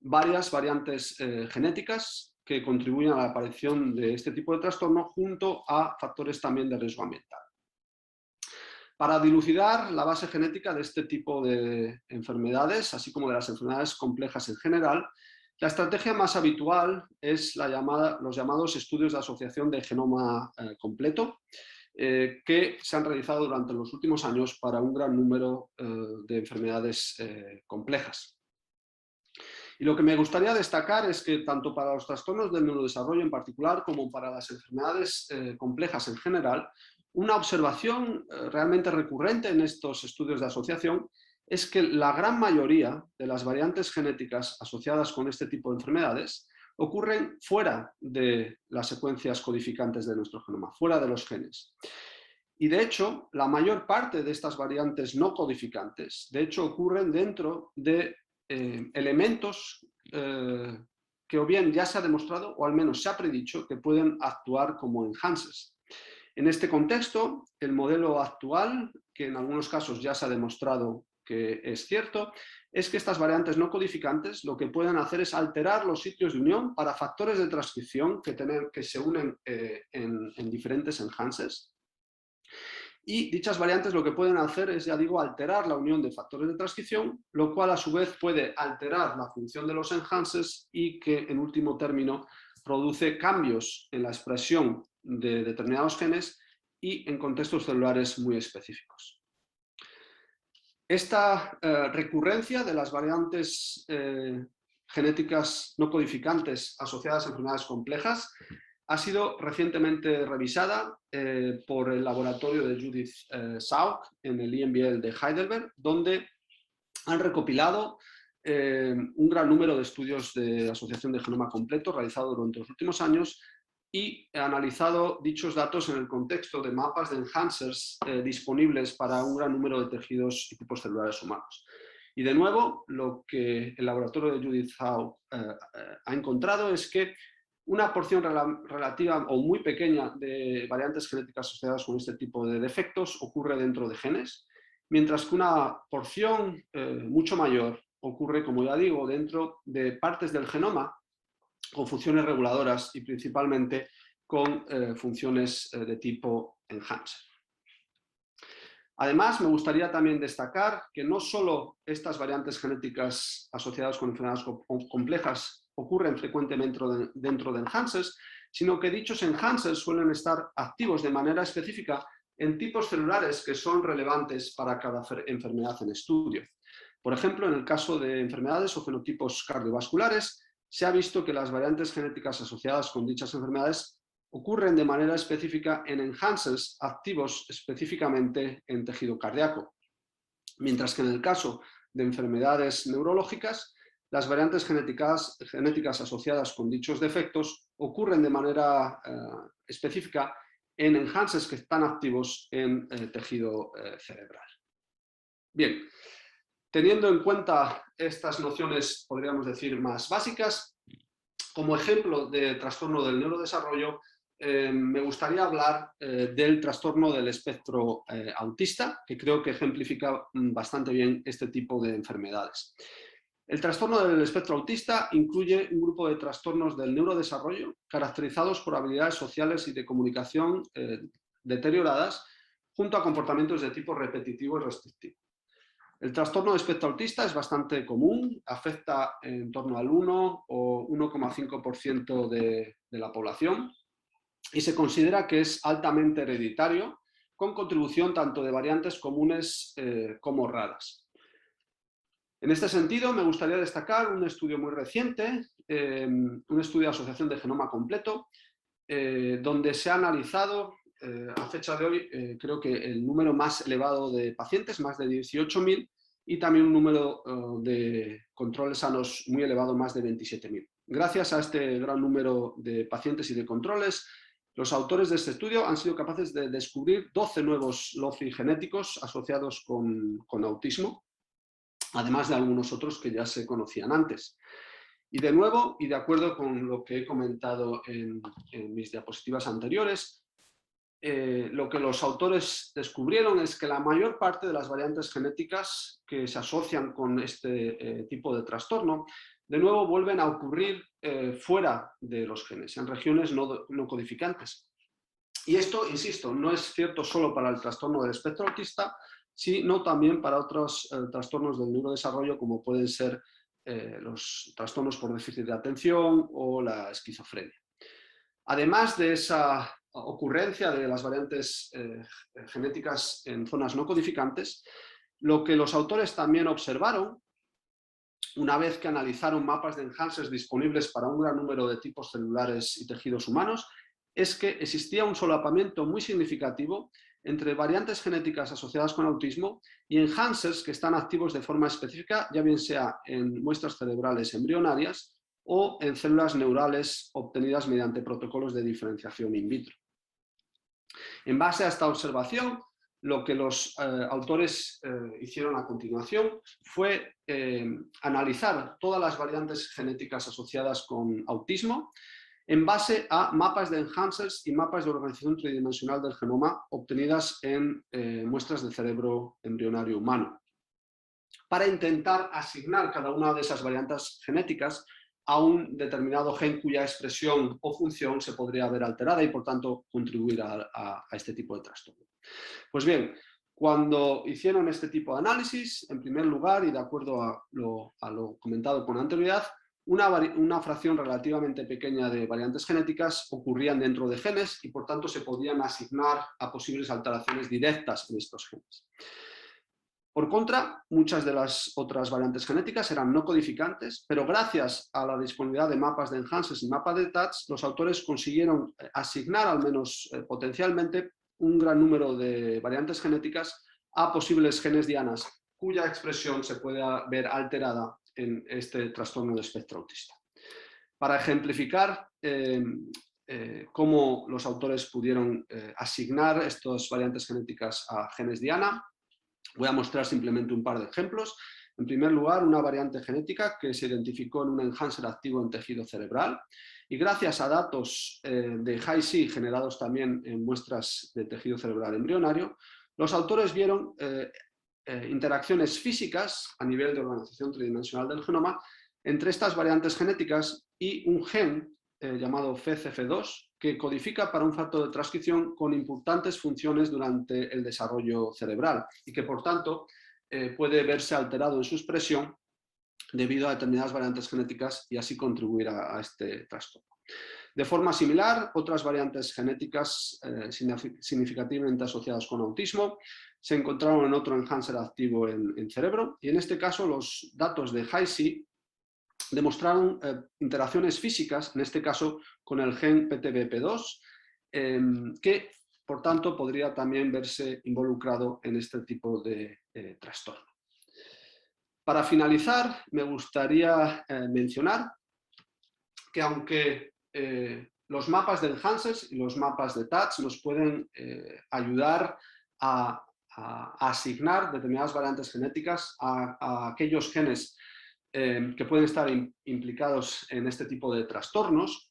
varias variantes genéticas que contribuyen a la aparición de este tipo de trastorno junto a factores también de riesgo ambiental. Para dilucidar la base genética de este tipo de enfermedades, así como de las enfermedades complejas en general, la estrategia más habitual es los llamados estudios de asociación de genoma completo, que se han realizado durante los últimos años para un gran número de enfermedades complejas. Y lo que me gustaría destacar es que tanto para los trastornos del neurodesarrollo en particular como para las enfermedades complejas en general, una observación realmente recurrente en estos estudios de asociación es que la gran mayoría de las variantes genéticas asociadas con este tipo de enfermedades ocurren fuera de las secuencias codificantes de nuestro genoma, fuera de los genes. Y de hecho, la mayor parte de estas variantes no codificantes, de hecho, ocurren dentro de elementos que o bien ya se ha demostrado o al menos se ha predicho que pueden actuar como enhances. En este contexto, el modelo actual, que en algunos casos ya se ha demostrado que es cierto, es que estas variantes no codificantes lo que pueden hacer es alterar los sitios de unión para factores de transcripción que se unen en diferentes enhances. Y dichas variantes lo que pueden hacer es, ya digo, alterar la unión de factores de transcripción, lo cual a su vez puede alterar la función de los enhances y que en último término produce cambios en la expresión de determinados genes y en contextos celulares muy específicos. Esta recurrencia de las variantes genéticas no codificantes asociadas a enfermedades complejas ha sido recientemente revisada por el laboratorio de Judith Sauk en el IMBL de Heidelberg, donde han recopilado un gran número de estudios de asociación de genoma completo realizados durante los últimos años y analizado dichos datos en el contexto de mapas de enhancers disponibles para un gran número de tejidos y tipos celulares humanos. Y de nuevo, lo que el laboratorio de Judith Sauk ha encontrado es que una porción relativa o muy pequeña de variantes genéticas asociadas con este tipo de defectos ocurre dentro de genes, mientras que una porción mucho mayor ocurre, como ya digo, dentro de partes del genoma con funciones reguladoras y principalmente con funciones de tipo enhancer. Además, me gustaría también destacar que no solo estas variantes genéticas asociadas con enfermedades complejas ocurren frecuentemente dentro de enhancers, sino que dichos enhancers suelen estar activos de manera específica en tipos celulares que son relevantes para cada enfermedad en estudio. Por ejemplo, en el caso de enfermedades o fenotipos cardiovasculares, se ha visto que las variantes genéticas asociadas con dichas enfermedades ocurren de manera específica en enhancers activos específicamente en tejido cardíaco, mientras que en el caso de enfermedades neurológicas, las variantes genéticas asociadas con dichos defectos ocurren de manera específica en enhancers que están activos en tejido cerebral. Bien, teniendo en cuenta estas nociones, podríamos decir, más básicas, como ejemplo de trastorno del neurodesarrollo, me gustaría hablar del trastorno del espectro autista, que creo que ejemplifica bastante bien este tipo de enfermedades. El trastorno del espectro autista incluye un grupo de trastornos del neurodesarrollo caracterizados por habilidades sociales y de comunicación deterioradas, junto a comportamientos de tipo repetitivo y restrictivo. El trastorno de espectro autista es bastante común, afecta en torno al 1 o 1,5% de la población y se considera que es altamente hereditario, con contribución tanto de variantes comunes como raras. En este sentido, me gustaría destacar un estudio muy reciente, un estudio de asociación de genoma completo, donde se ha analizado, a fecha de hoy, creo que el número más elevado de pacientes, más de 18.000, y también un número de controles sanos muy elevado, más de 27.000. Gracias a este gran número de pacientes y de controles, los autores de este estudio han sido capaces de descubrir 12 nuevos LOCI genéticos asociados con autismo, además de algunos otros que ya se conocían antes. Y de nuevo, y de acuerdo con lo que he comentado en mis diapositivas anteriores, lo que los autores descubrieron es que la mayor parte de las variantes genéticas que se asocian con este tipo de trastorno, de nuevo vuelven a ocurrir fuera de los genes, en regiones no codificantes. Y esto, insisto, no es cierto solo para el trastorno del espectro autista, sino también para otros trastornos del neurodesarrollo, como pueden ser los trastornos por déficit de atención o la esquizofrenia. Además de esa ocurrencia de las variantes genéticas en zonas no codificantes, lo que los autores también observaron, una vez que analizaron mapas de enhancers disponibles para un gran número de tipos celulares y tejidos humanos, es que existía un solapamiento muy significativo entre variantes genéticas asociadas con autismo y enhancers que están activos de forma específica, ya bien sea en muestras cerebrales embrionarias o en células neurales obtenidas mediante protocolos de diferenciación in vitro. En base a esta observación, lo que los autores hicieron a continuación fue analizar todas las variantes genéticas asociadas con autismo en base a mapas de enhancers y mapas de organización tridimensional del genoma obtenidas en muestras de cerebro embrionario humano, para intentar asignar cada una de esas variantes genéticas a un determinado gen cuya expresión o función se podría ver alterada y por tanto contribuir a este tipo de trastorno. Pues bien, cuando hicieron este tipo de análisis, en primer lugar, y de acuerdo a lo comentado con anterioridad, una fracción relativamente pequeña de variantes genéticas ocurrían dentro de genes y por tanto se podían asignar a posibles alteraciones directas en estos genes. Por contra, muchas de las otras variantes genéticas eran no codificantes, pero gracias a la disponibilidad de mapas de enhancers y mapas de TATS, los autores consiguieron asignar, al menos potencialmente, un gran número de variantes genéticas a posibles genes dianas, cuya expresión se puede ver alterada en este trastorno de espectro autista. Para ejemplificar cómo los autores pudieron asignar estas variantes genéticas a genes diana, voy a mostrar simplemente un par de ejemplos. En primer lugar, una variante genética que se identificó en un enhancer activo en tejido cerebral y gracias a datos de Hi-C generados también en muestras de tejido cerebral embrionario, los autores vieron interacciones físicas a nivel de organización tridimensional del genoma entre estas variantes genéticas y un gen llamado FECF2 que codifica para un factor de transcripción con importantes funciones durante el desarrollo cerebral y que por tanto puede verse alterado en su expresión debido a determinadas variantes genéticas y así contribuir a este trastorno. De forma similar, otras variantes genéticas significativamente asociadas con autismo se encontraron en otro enhancer activo en cerebro y en este caso los datos de Hi-C demostraron interacciones físicas, en este caso con el gen PTBP2, que por tanto podría también verse involucrado en este tipo de trastorno. Para finalizar, me gustaría mencionar que aunque los mapas de enhancers y los mapas de TATS nos pueden ayudar a asignar determinadas variantes genéticas a aquellos genes que pueden estar implicados en este tipo de trastornos,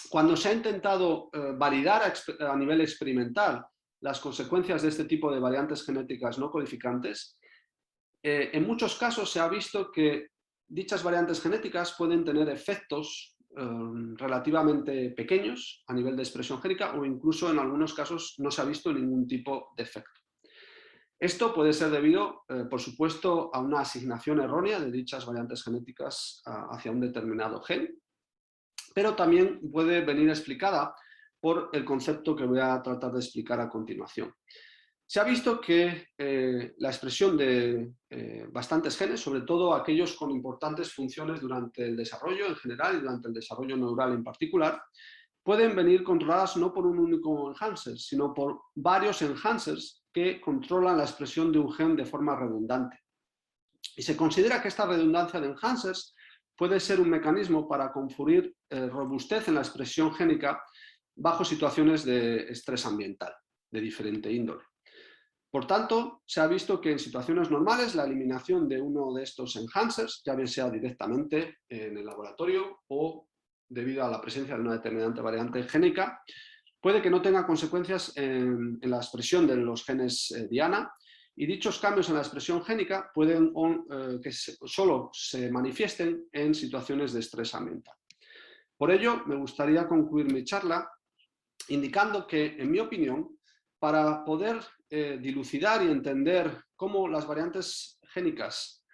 cuando se ha intentado validar a nivel experimental las consecuencias de este tipo de variantes genéticas no codificantes, en muchos casos se ha visto que dichas variantes genéticas pueden tener efectos relativamente pequeños a nivel de expresión génica o incluso en algunos casos no se ha visto ningún tipo de efecto. Esto puede ser debido, por supuesto, a una asignación errónea de dichas variantes genéticas hacia un determinado gen, pero también puede venir explicada por el concepto que voy a tratar de explicar a continuación. Se ha visto que la expresión de bastantes genes, sobre todo aquellos con importantes funciones durante el desarrollo en general y durante el desarrollo neural en particular, pueden venir controladas no por un único enhancer, sino por varios enhancers que controlan la expresión de un gen de forma redundante. Y se considera que esta redundancia de enhancers puede ser un mecanismo para conferir robustez en la expresión génica bajo situaciones de estrés ambiental de diferente índole. Por tanto, se ha visto que en situaciones normales la eliminación de uno de estos enhancers, ya bien sea directamente en el laboratorio o debido a la presencia de una determinante variante génica, puede que no tenga consecuencias en la expresión de los genes diana y dichos cambios en la expresión génica pueden que solo se manifiesten en situaciones de estrés ambiental. Por ello, me gustaría concluir mi charla indicando que, en mi opinión, para poder dilucidar y entender cómo las variantes génicas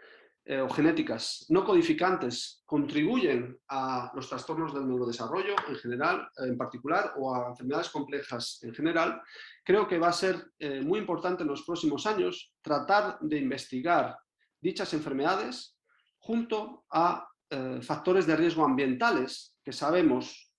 o genéticas no codificantes contribuyen a los trastornos del neurodesarrollo en general, en particular, o a enfermedades complejas en general, creo que va a ser muy importante en los próximos años tratar de investigar dichas enfermedades junto a factores de riesgo ambientales que sabemos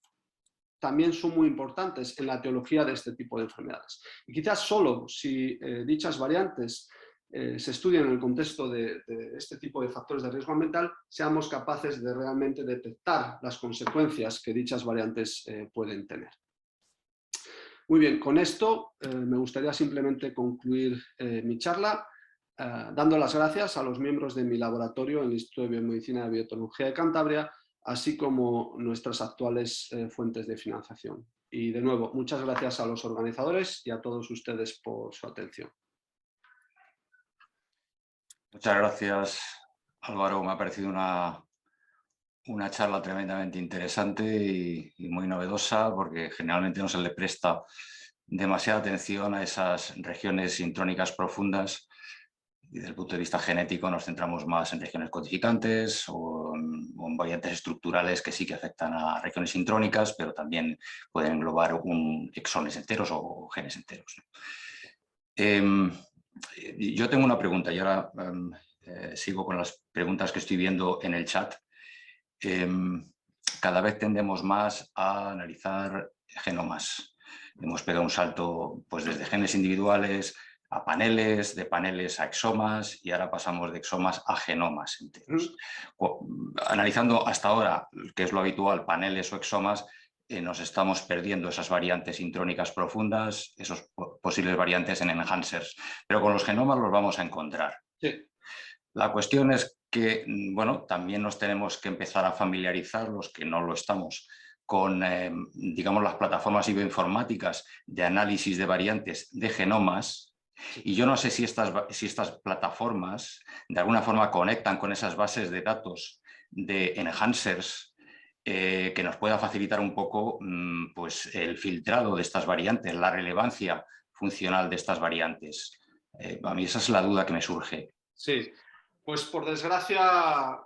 también son muy importantes en la etiología de este tipo de enfermedades. Y quizás solo si dichas variantes se estudian en el contexto de este tipo de factores de riesgo ambiental, seamos capaces de realmente detectar las consecuencias que dichas variantes pueden tener. Muy bien, con esto me gustaría simplemente concluir mi charla dando las gracias a los miembros de mi laboratorio en el Instituto de Biomedicina y Biotecnología de Cantabria, así como nuestras actuales fuentes de financiación. Y de nuevo, muchas gracias a los organizadores y a todos ustedes por su atención. Muchas gracias, Álvaro. Me ha parecido una charla tremendamente interesante y muy novedosa, porque generalmente no se le presta demasiada atención a esas regiones sintrónicas profundas. Y desde el punto de vista genético nos centramos más en regiones codificantes o en variantes estructurales que sí que afectan a regiones sintrónicas, pero también pueden englobar exones enteros o genes enteros. Yo tengo una pregunta y ahora sigo con las preguntas que estoy viendo en el chat. Cada vez tendemos más a analizar genomas. Hemos pegado un salto pues, desde genes individuales a paneles, de paneles a exomas y ahora pasamos de exomas a genomas enteros. Analizando hasta ahora, que es lo habitual, paneles o exomas, nos estamos perdiendo esas variantes intrónicas profundas, esos posibles variantes en enhancers, pero con los genomas los vamos a encontrar. Sí. La cuestión es que, bueno, también nos tenemos que empezar a familiarizar, los que no lo estamos, con, digamos, las plataformas bioinformáticas de análisis de variantes de genomas. Y yo no sé si estas plataformas de alguna forma conectan con esas bases de datos de enhancers que nos pueda facilitar un poco pues, el filtrado de estas variantes, la relevancia funcional de estas variantes. A mí esa es la duda que me surge. Sí, pues por desgracia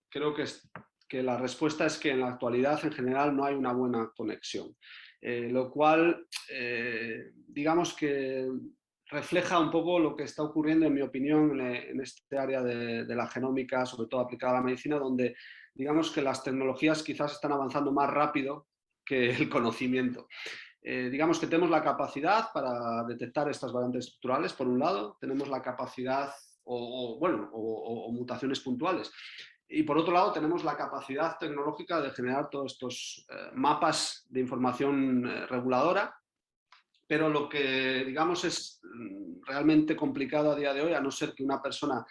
creo que la respuesta es que en la actualidad en general no hay una buena conexión, lo cual digamos que refleja un poco lo que está ocurriendo, en mi opinión, en este área de la genómica, sobre todo aplicada a la medicina, donde digamos que las tecnologías quizás están avanzando más rápido que el conocimiento. Digamos que tenemos la capacidad para detectar estas variantes estructurales, por un lado, tenemos la capacidad o mutaciones puntuales. Y por otro lado tenemos la capacidad tecnológica de generar todos estos mapas de información reguladora, pero lo que digamos es realmente complicado a día de hoy, a no ser que una persona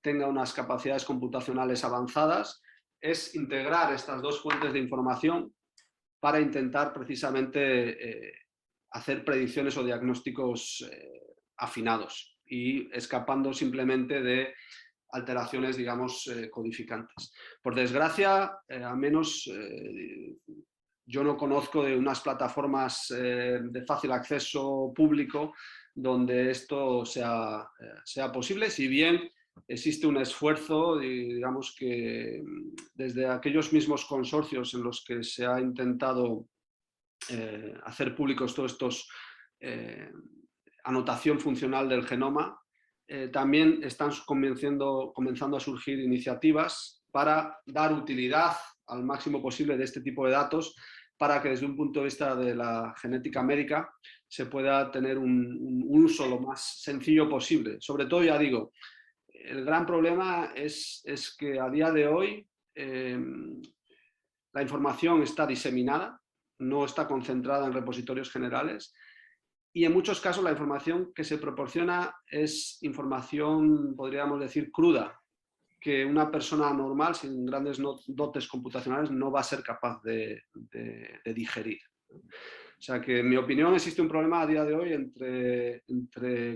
tenga unas capacidades computacionales avanzadas, es integrar estas dos fuentes de información para intentar precisamente hacer predicciones o diagnósticos afinados y escapando simplemente de alteraciones, digamos, codificantes. Por desgracia, al menos yo no conozco de unas plataformas de fácil acceso público donde esto sea posible, si bien existe un esfuerzo, digamos que desde aquellos mismos consorcios en los que se ha intentado hacer públicos todos estos anotación funcional del genoma, también están comenzando a surgir iniciativas para dar utilidad al máximo posible de este tipo de datos para que desde un punto de vista de la genética médica se pueda tener un uso lo más sencillo posible. Sobre todo, ya digo, el gran problema es que a día de hoy la información está diseminada, no está concentrada en repositorios generales y en muchos casos la información que se proporciona es información, podríamos decir, cruda, que una persona normal, sin grandes dotes computacionales, no va a ser capaz de digerir. O sea que, en mi opinión, existe un problema a día de hoy entre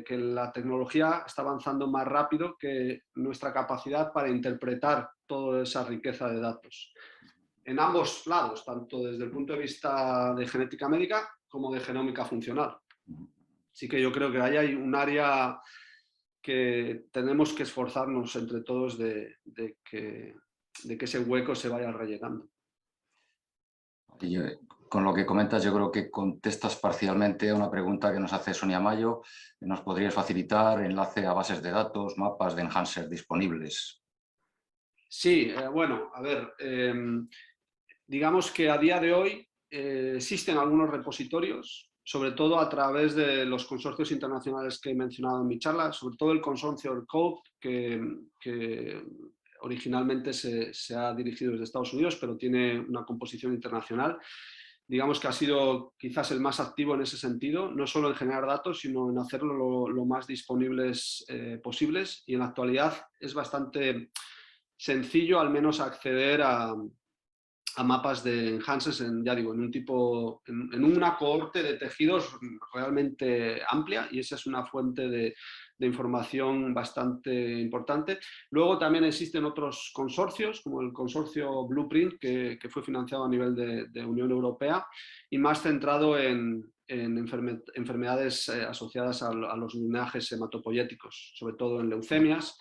que la tecnología está avanzando más rápido que nuestra capacidad para interpretar toda esa riqueza de datos. En ambos lados, tanto desde el punto de vista de genética médica como de genómica funcional. Así que yo creo que ahí hay un área que tenemos que esforzarnos entre todos de que ese hueco se vaya rellenando. Con lo que comentas, yo creo que contestas parcialmente a una pregunta que nos hace Sonia Mayo. ¿Nos podrías facilitar enlace a bases de datos, mapas de enhancer disponibles? Sí, bueno, a ver, digamos que a día de hoy existen algunos repositorios, sobre todo a través de los consorcios internacionales que he mencionado en mi charla, sobre todo el consorcio ERCODE, que originalmente se ha dirigido desde Estados Unidos, pero tiene una composición internacional. Digamos que ha sido quizás el más activo en ese sentido, no solo en generar datos, sino en hacerlo lo más disponibles posibles, y en la actualidad es bastante sencillo al menos acceder a mapas de enhancers ya digo, en una cohorte de tejidos realmente amplia, y esa es una fuente de información bastante importante. Luego también existen otros consorcios, como el consorcio Blueprint, que fue financiado a nivel de Unión Europea y más centrado en enfermedades asociadas a los linajes hematopoyéticos, sobre todo en leucemias.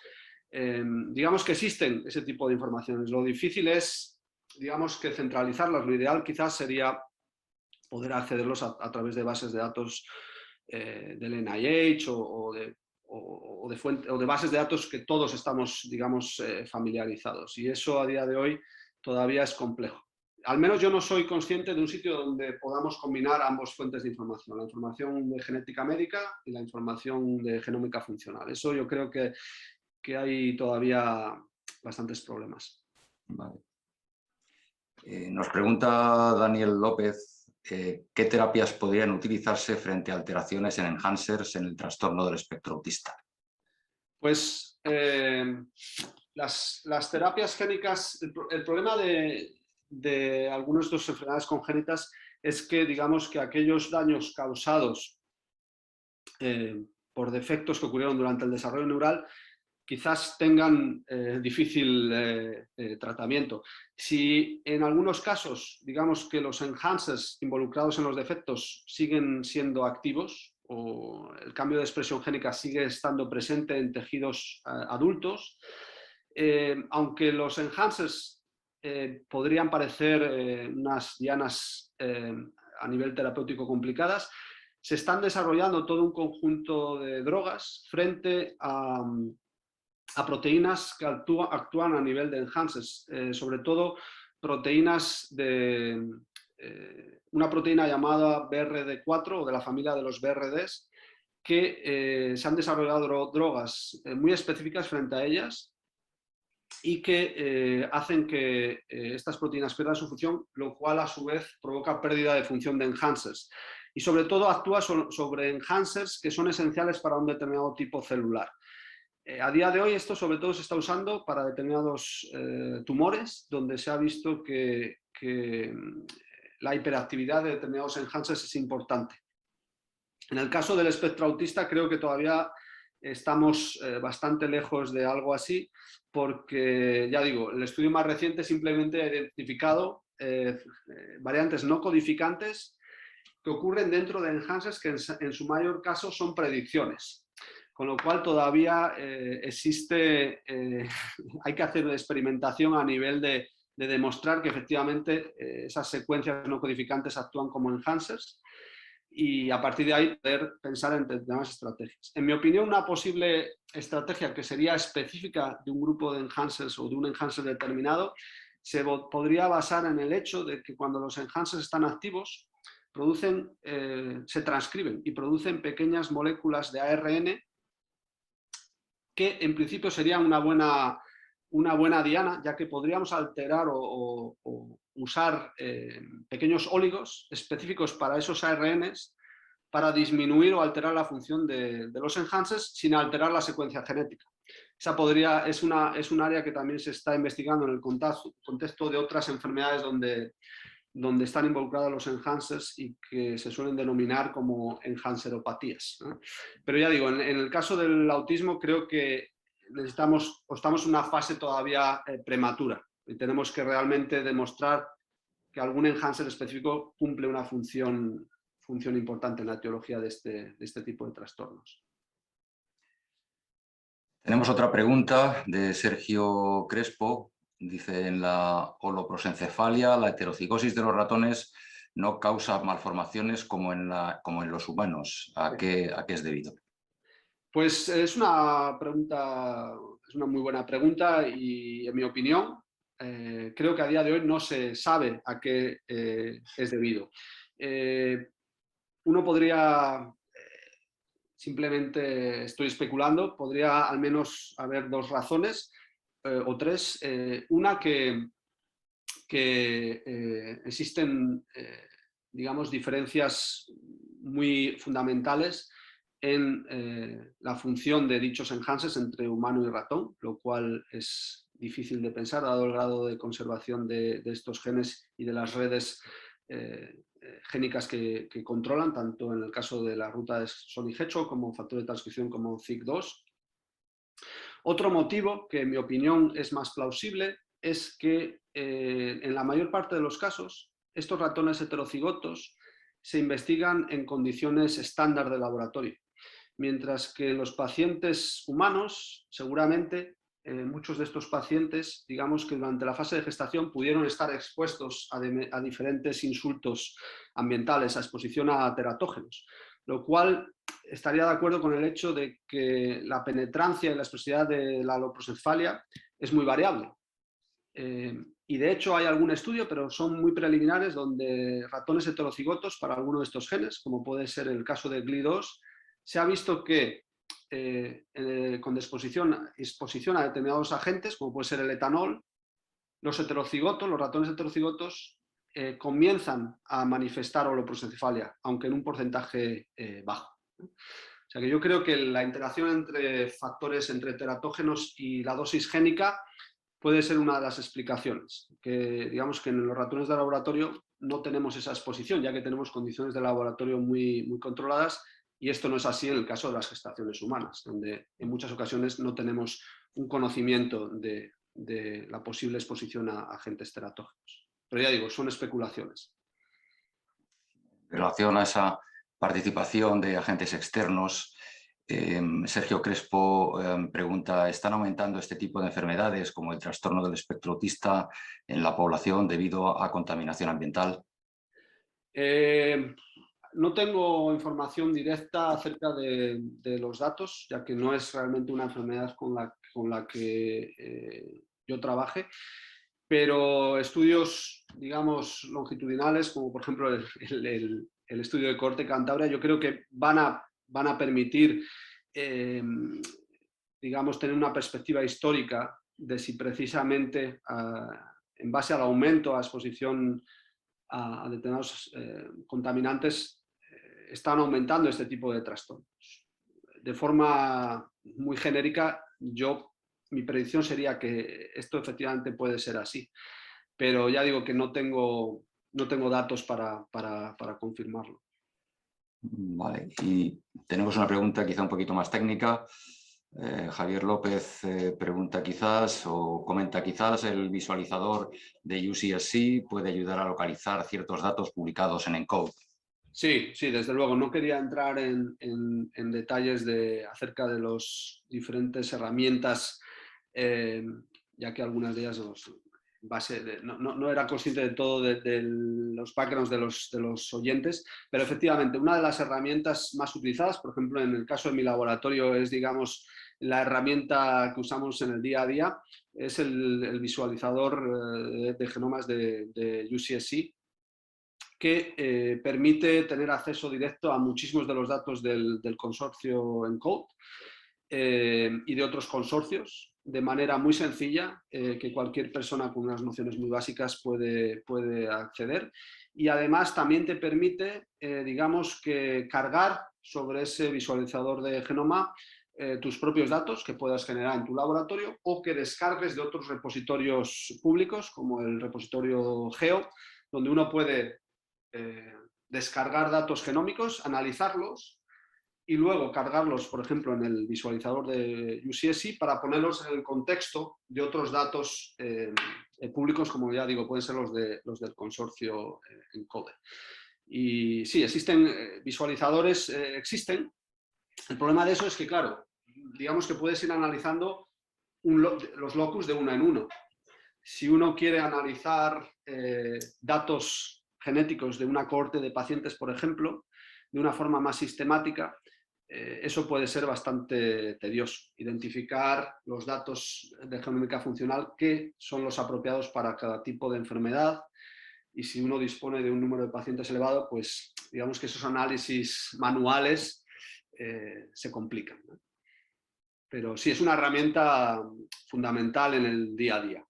Digamos que existen ese tipo de informaciones. Lo difícil es, digamos, que centralizarlas. Lo ideal quizás sería poder accederlos a través de bases de datos del NIH o de bases de datos que todos estamos, digamos, familiarizados. Y eso a día de hoy todavía es complejo. Al menos yo no soy consciente de un sitio donde podamos combinar ambas fuentes de información, la información de genética médica y la información de genómica funcional. Eso yo creo que hay todavía bastantes problemas. Vale. Nos pregunta Daniel López, ¿qué terapias podrían utilizarse frente a alteraciones en enhancers en el trastorno del espectro autista? Pues las terapias génicas, el problema de algunas de las enfermedades congénitas es que, digamos, que aquellos daños causados por defectos que ocurrieron durante el desarrollo neural quizás tengan difícil tratamiento. Si en algunos casos, digamos que los enhancers involucrados en los defectos siguen siendo activos o el cambio de expresión génica sigue estando presente en tejidos adultos, aunque los enhancers podrían parecer unas dianas a nivel terapéutico complicadas, se están desarrollando todo un conjunto de drogas frente a proteínas que actúan a nivel de enhancers, sobre todo proteínas de una proteína llamada BRD4 o de la familia de los BRDs, que se han desarrollado drogas muy específicas frente a ellas y que hacen que estas proteínas pierdan su función, lo cual a su vez provoca pérdida de función de enhancers. Y sobre todo actúa sobre enhancers que son esenciales para un determinado tipo celular. A día de hoy esto sobre todo se está usando para determinados tumores, donde se ha visto que la hiperactividad de determinados enhancers es importante. En el caso del espectro autista creo que todavía estamos bastante lejos de algo así, porque, ya digo, el estudio más reciente simplemente ha identificado variantes no codificantes que ocurren dentro de enhancers que en su mayor caso son predicciones. Con lo cual todavía hay que hacer una experimentación a nivel de demostrar que efectivamente esas secuencias no codificantes actúan como enhancers y a partir de ahí poder pensar en determinadas estrategias. En mi opinión, una posible estrategia que sería específica de un grupo de enhancers o de un enhancer determinado se podría basar en el hecho de que cuando los enhancers están activos se transcriben y producen pequeñas moléculas de ARN que en principio sería una buena diana, ya que podríamos alterar o usar pequeños óligos específicos para esos ARNs para disminuir o alterar la función de los enhancers sin alterar la secuencia genética. Esa es un área que también se está investigando en el contexto de otras enfermedades donde están involucrados los enhancers y que se suelen denominar como enhanceropatías, ¿no? Pero ya digo, en el caso del autismo creo que estamos en una fase todavía prematura y tenemos que realmente demostrar que algún enhancer específico cumple una función importante en la etiología de este tipo de trastornos. Tenemos otra pregunta de Sergio Crespo. Dice, en la holoprosencefalia, la heterocigosis de los ratones no causa malformaciones como en los humanos. ¿A qué es debido? Pues es una muy buena pregunta y, en mi opinión, creo que a día de hoy no se sabe a qué es debido. Uno podría, simplemente estoy especulando, podría al menos haber dos razones o tres. Una que existen, digamos, diferencias muy fundamentales en la función de dichos enhancers entre humano y ratón, lo cual es difícil de pensar, dado el grado de conservación de estos genes y de las redes génicas que controlan, tanto en el caso de la ruta de Sony-Hedgehog como factor de transcripción como CIC2. Otro motivo, que en mi opinión es más plausible, es que en la mayor parte de los casos estos ratones heterocigotos se investigan en condiciones estándar de laboratorio, mientras que los pacientes humanos, seguramente, muchos de estos pacientes, digamos que durante la fase de gestación pudieron estar expuestos a diferentes insultos ambientales, a exposición a teratógenos, lo cual estaría de acuerdo con el hecho de que la penetrancia y la expresividad de la aloprosencefalia es muy variable. Y de hecho hay algún estudio, pero son muy preliminares, donde ratones heterocigotos para alguno de estos genes, como puede ser el caso de GLI2, se ha visto que con exposición a determinados agentes, como puede ser el etanol, los ratones heterocigotos, comienzan a manifestar holoprosencefalia, aunque en un porcentaje bajo. O sea que yo creo que la interacción entre factores, entre teratógenos y la dosis génica puede ser una de las explicaciones. Que digamos que en los ratones de laboratorio no tenemos esa exposición, ya que tenemos condiciones de laboratorio muy, muy controladas, y esto no es así en el caso de las gestaciones humanas, donde en muchas ocasiones no tenemos un conocimiento de la posible exposición a agentes teratógenos. Pero ya digo, son especulaciones. En relación a esa participación de agentes externos, Sergio Crespo pregunta, ¿están aumentando este tipo de enfermedades como el trastorno del espectro autista en la población debido a contaminación ambiental? No tengo información directa acerca de los datos, ya que no es realmente una enfermedad con la que yo trabaje, pero estudios, digamos, longitudinales, como por ejemplo el estudio de Cohorte Cantabria, yo creo que van a permitir, digamos, tener una perspectiva histórica de si precisamente, en base al aumento a exposición a determinados contaminantes, están aumentando este tipo de trastornos. De forma muy genérica, mi predicción sería que esto efectivamente puede ser así, pero ya digo que no tengo datos para confirmarlo. Vale, y tenemos una pregunta quizá un poquito más técnica. Javier López pregunta quizás o comenta quizás el visualizador de UCSC puede ayudar a localizar ciertos datos publicados en ENCODE. Sí, desde luego. No quería entrar en detalles acerca de las diferentes herramientas, ya que algunas de ellas no era consciente de todo de los backgrounds de los oyentes, pero efectivamente una de las herramientas más utilizadas, por ejemplo en el caso de mi laboratorio, es digamos la herramienta que usamos en el día a día, es el visualizador de genomas de UCSC, que permite tener acceso directo a muchísimos de los datos del consorcio ENCODE y de otros consorcios, de manera muy sencilla, que cualquier persona con unas nociones muy básicas puede acceder, y además también te permite, digamos, que cargar sobre ese visualizador de genoma tus propios datos que puedas generar en tu laboratorio o que descargues de otros repositorios públicos, como el repositorio GEO, donde uno puede descargar datos genómicos, analizarlos y luego cargarlos, por ejemplo, en el visualizador de UCSC para ponerlos en el contexto de otros datos públicos, como ya digo, pueden ser los del consorcio ENCODE. Y sí, existen visualizadores, existen. El problema de eso es que, claro, digamos que puedes ir analizando los locus de uno en uno. Si uno quiere analizar datos genéticos de una cohorte de pacientes, por ejemplo, de una forma más sistemática, eso puede ser bastante tedioso. Identificar los datos de genómica funcional que son los apropiados para cada tipo de enfermedad, y si uno dispone de un número de pacientes elevado, pues digamos que esos análisis manuales se complican, ¿no? Pero sí, es una herramienta fundamental en el día a día.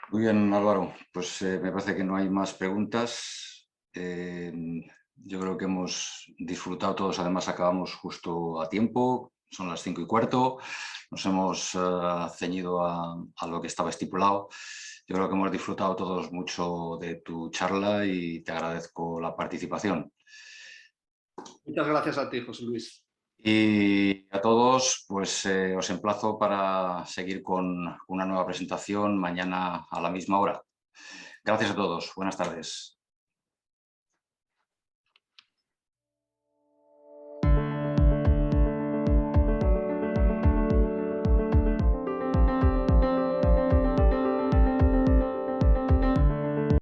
Muy bien, Álvaro. Pues me parece que no hay más preguntas. Yo creo que hemos disfrutado todos, además acabamos justo a tiempo. son las 5:15. Nos hemos ceñido a lo que estaba estipulado. Yo creo que hemos disfrutado todos mucho de tu charla y te agradezco la participación. Muchas gracias a ti, José Luis. Y a todos, pues os emplazo para seguir con una nueva presentación mañana a la misma hora. Gracias a todos. Buenas tardes.